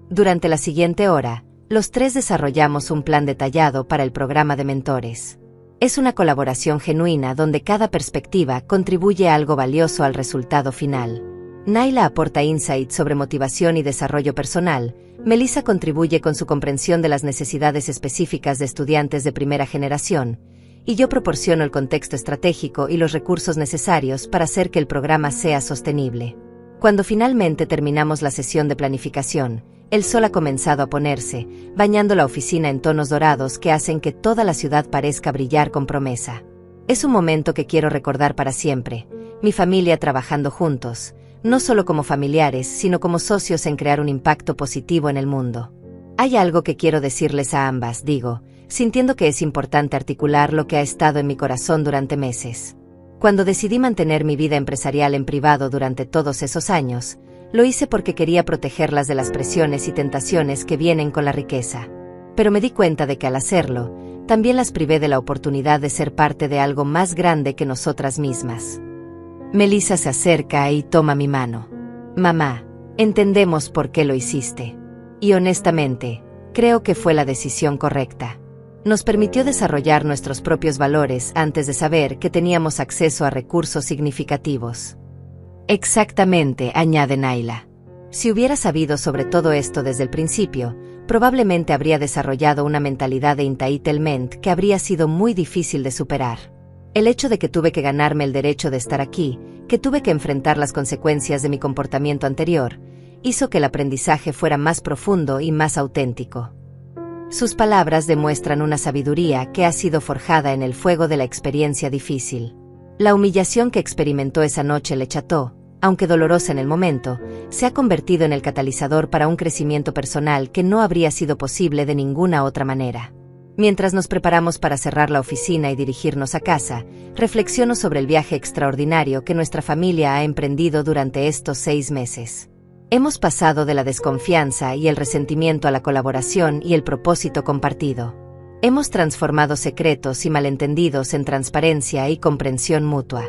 Durante la siguiente hora, los tres desarrollamos un plan detallado para el programa de mentores. Es una colaboración genuina donde cada perspectiva contribuye a algo valioso al resultado final. Naila aporta insights sobre motivación y desarrollo personal, Melissa contribuye con su comprensión de las necesidades específicas de estudiantes de primera generación, y yo proporciono el contexto estratégico y los recursos necesarios para hacer que el programa sea sostenible. Cuando finalmente terminamos la sesión de planificación, el sol ha comenzado a ponerse, bañando la oficina en tonos dorados que hacen que toda la ciudad parezca brillar con promesa. Es un momento que quiero recordar para siempre, mi familia trabajando juntos, no solo como familiares, sino como socios en crear un impacto positivo en el mundo. Hay algo que quiero decirles a ambas, digo, sintiendo que es importante articular lo que ha estado en mi corazón durante meses. Cuando decidí mantener mi vida empresarial en privado durante todos esos años, lo hice porque quería protegerlas de las presiones y tentaciones que vienen con la riqueza. Pero me di cuenta de que al hacerlo, también las privé de la oportunidad de ser parte de algo más grande que nosotras mismas. Melissa se acerca y toma mi mano. Mamá, entendemos por qué lo hiciste. Y honestamente, creo que fue la decisión correcta. Nos permitió desarrollar nuestros propios valores antes de saber que teníamos acceso a recursos significativos. Exactamente, añade Naila. Si hubiera sabido sobre todo esto desde el principio, probablemente habría desarrollado una mentalidad de entitlement que habría sido muy difícil de superar. El hecho de que tuve que ganarme el derecho de estar aquí, que tuve que enfrentar las consecuencias de mi comportamiento anterior, hizo que el aprendizaje fuera más profundo y más auténtico. Sus palabras demuestran una sabiduría que ha sido forjada en el fuego de la experiencia difícil. La humillación que experimentó esa noche le cható, aunque dolorosa en el momento, se ha convertido en el catalizador para un crecimiento personal que no habría sido posible de ninguna otra manera. Mientras nos preparamos para cerrar la oficina y dirigirnos a casa, reflexiono sobre el viaje extraordinario que nuestra familia ha emprendido durante estos 6 meses. Hemos pasado de la desconfianza y el resentimiento a la colaboración y el propósito compartido. Hemos transformado secretos y malentendidos en transparencia y comprensión mutua.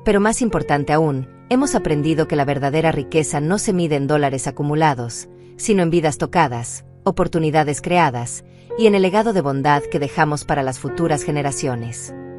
Pero más importante aún, hemos aprendido que la verdadera riqueza no se mide en dólares acumulados, sino en vidas tocadas, oportunidades creadas, y en el legado de bondad que dejamos para las futuras generaciones.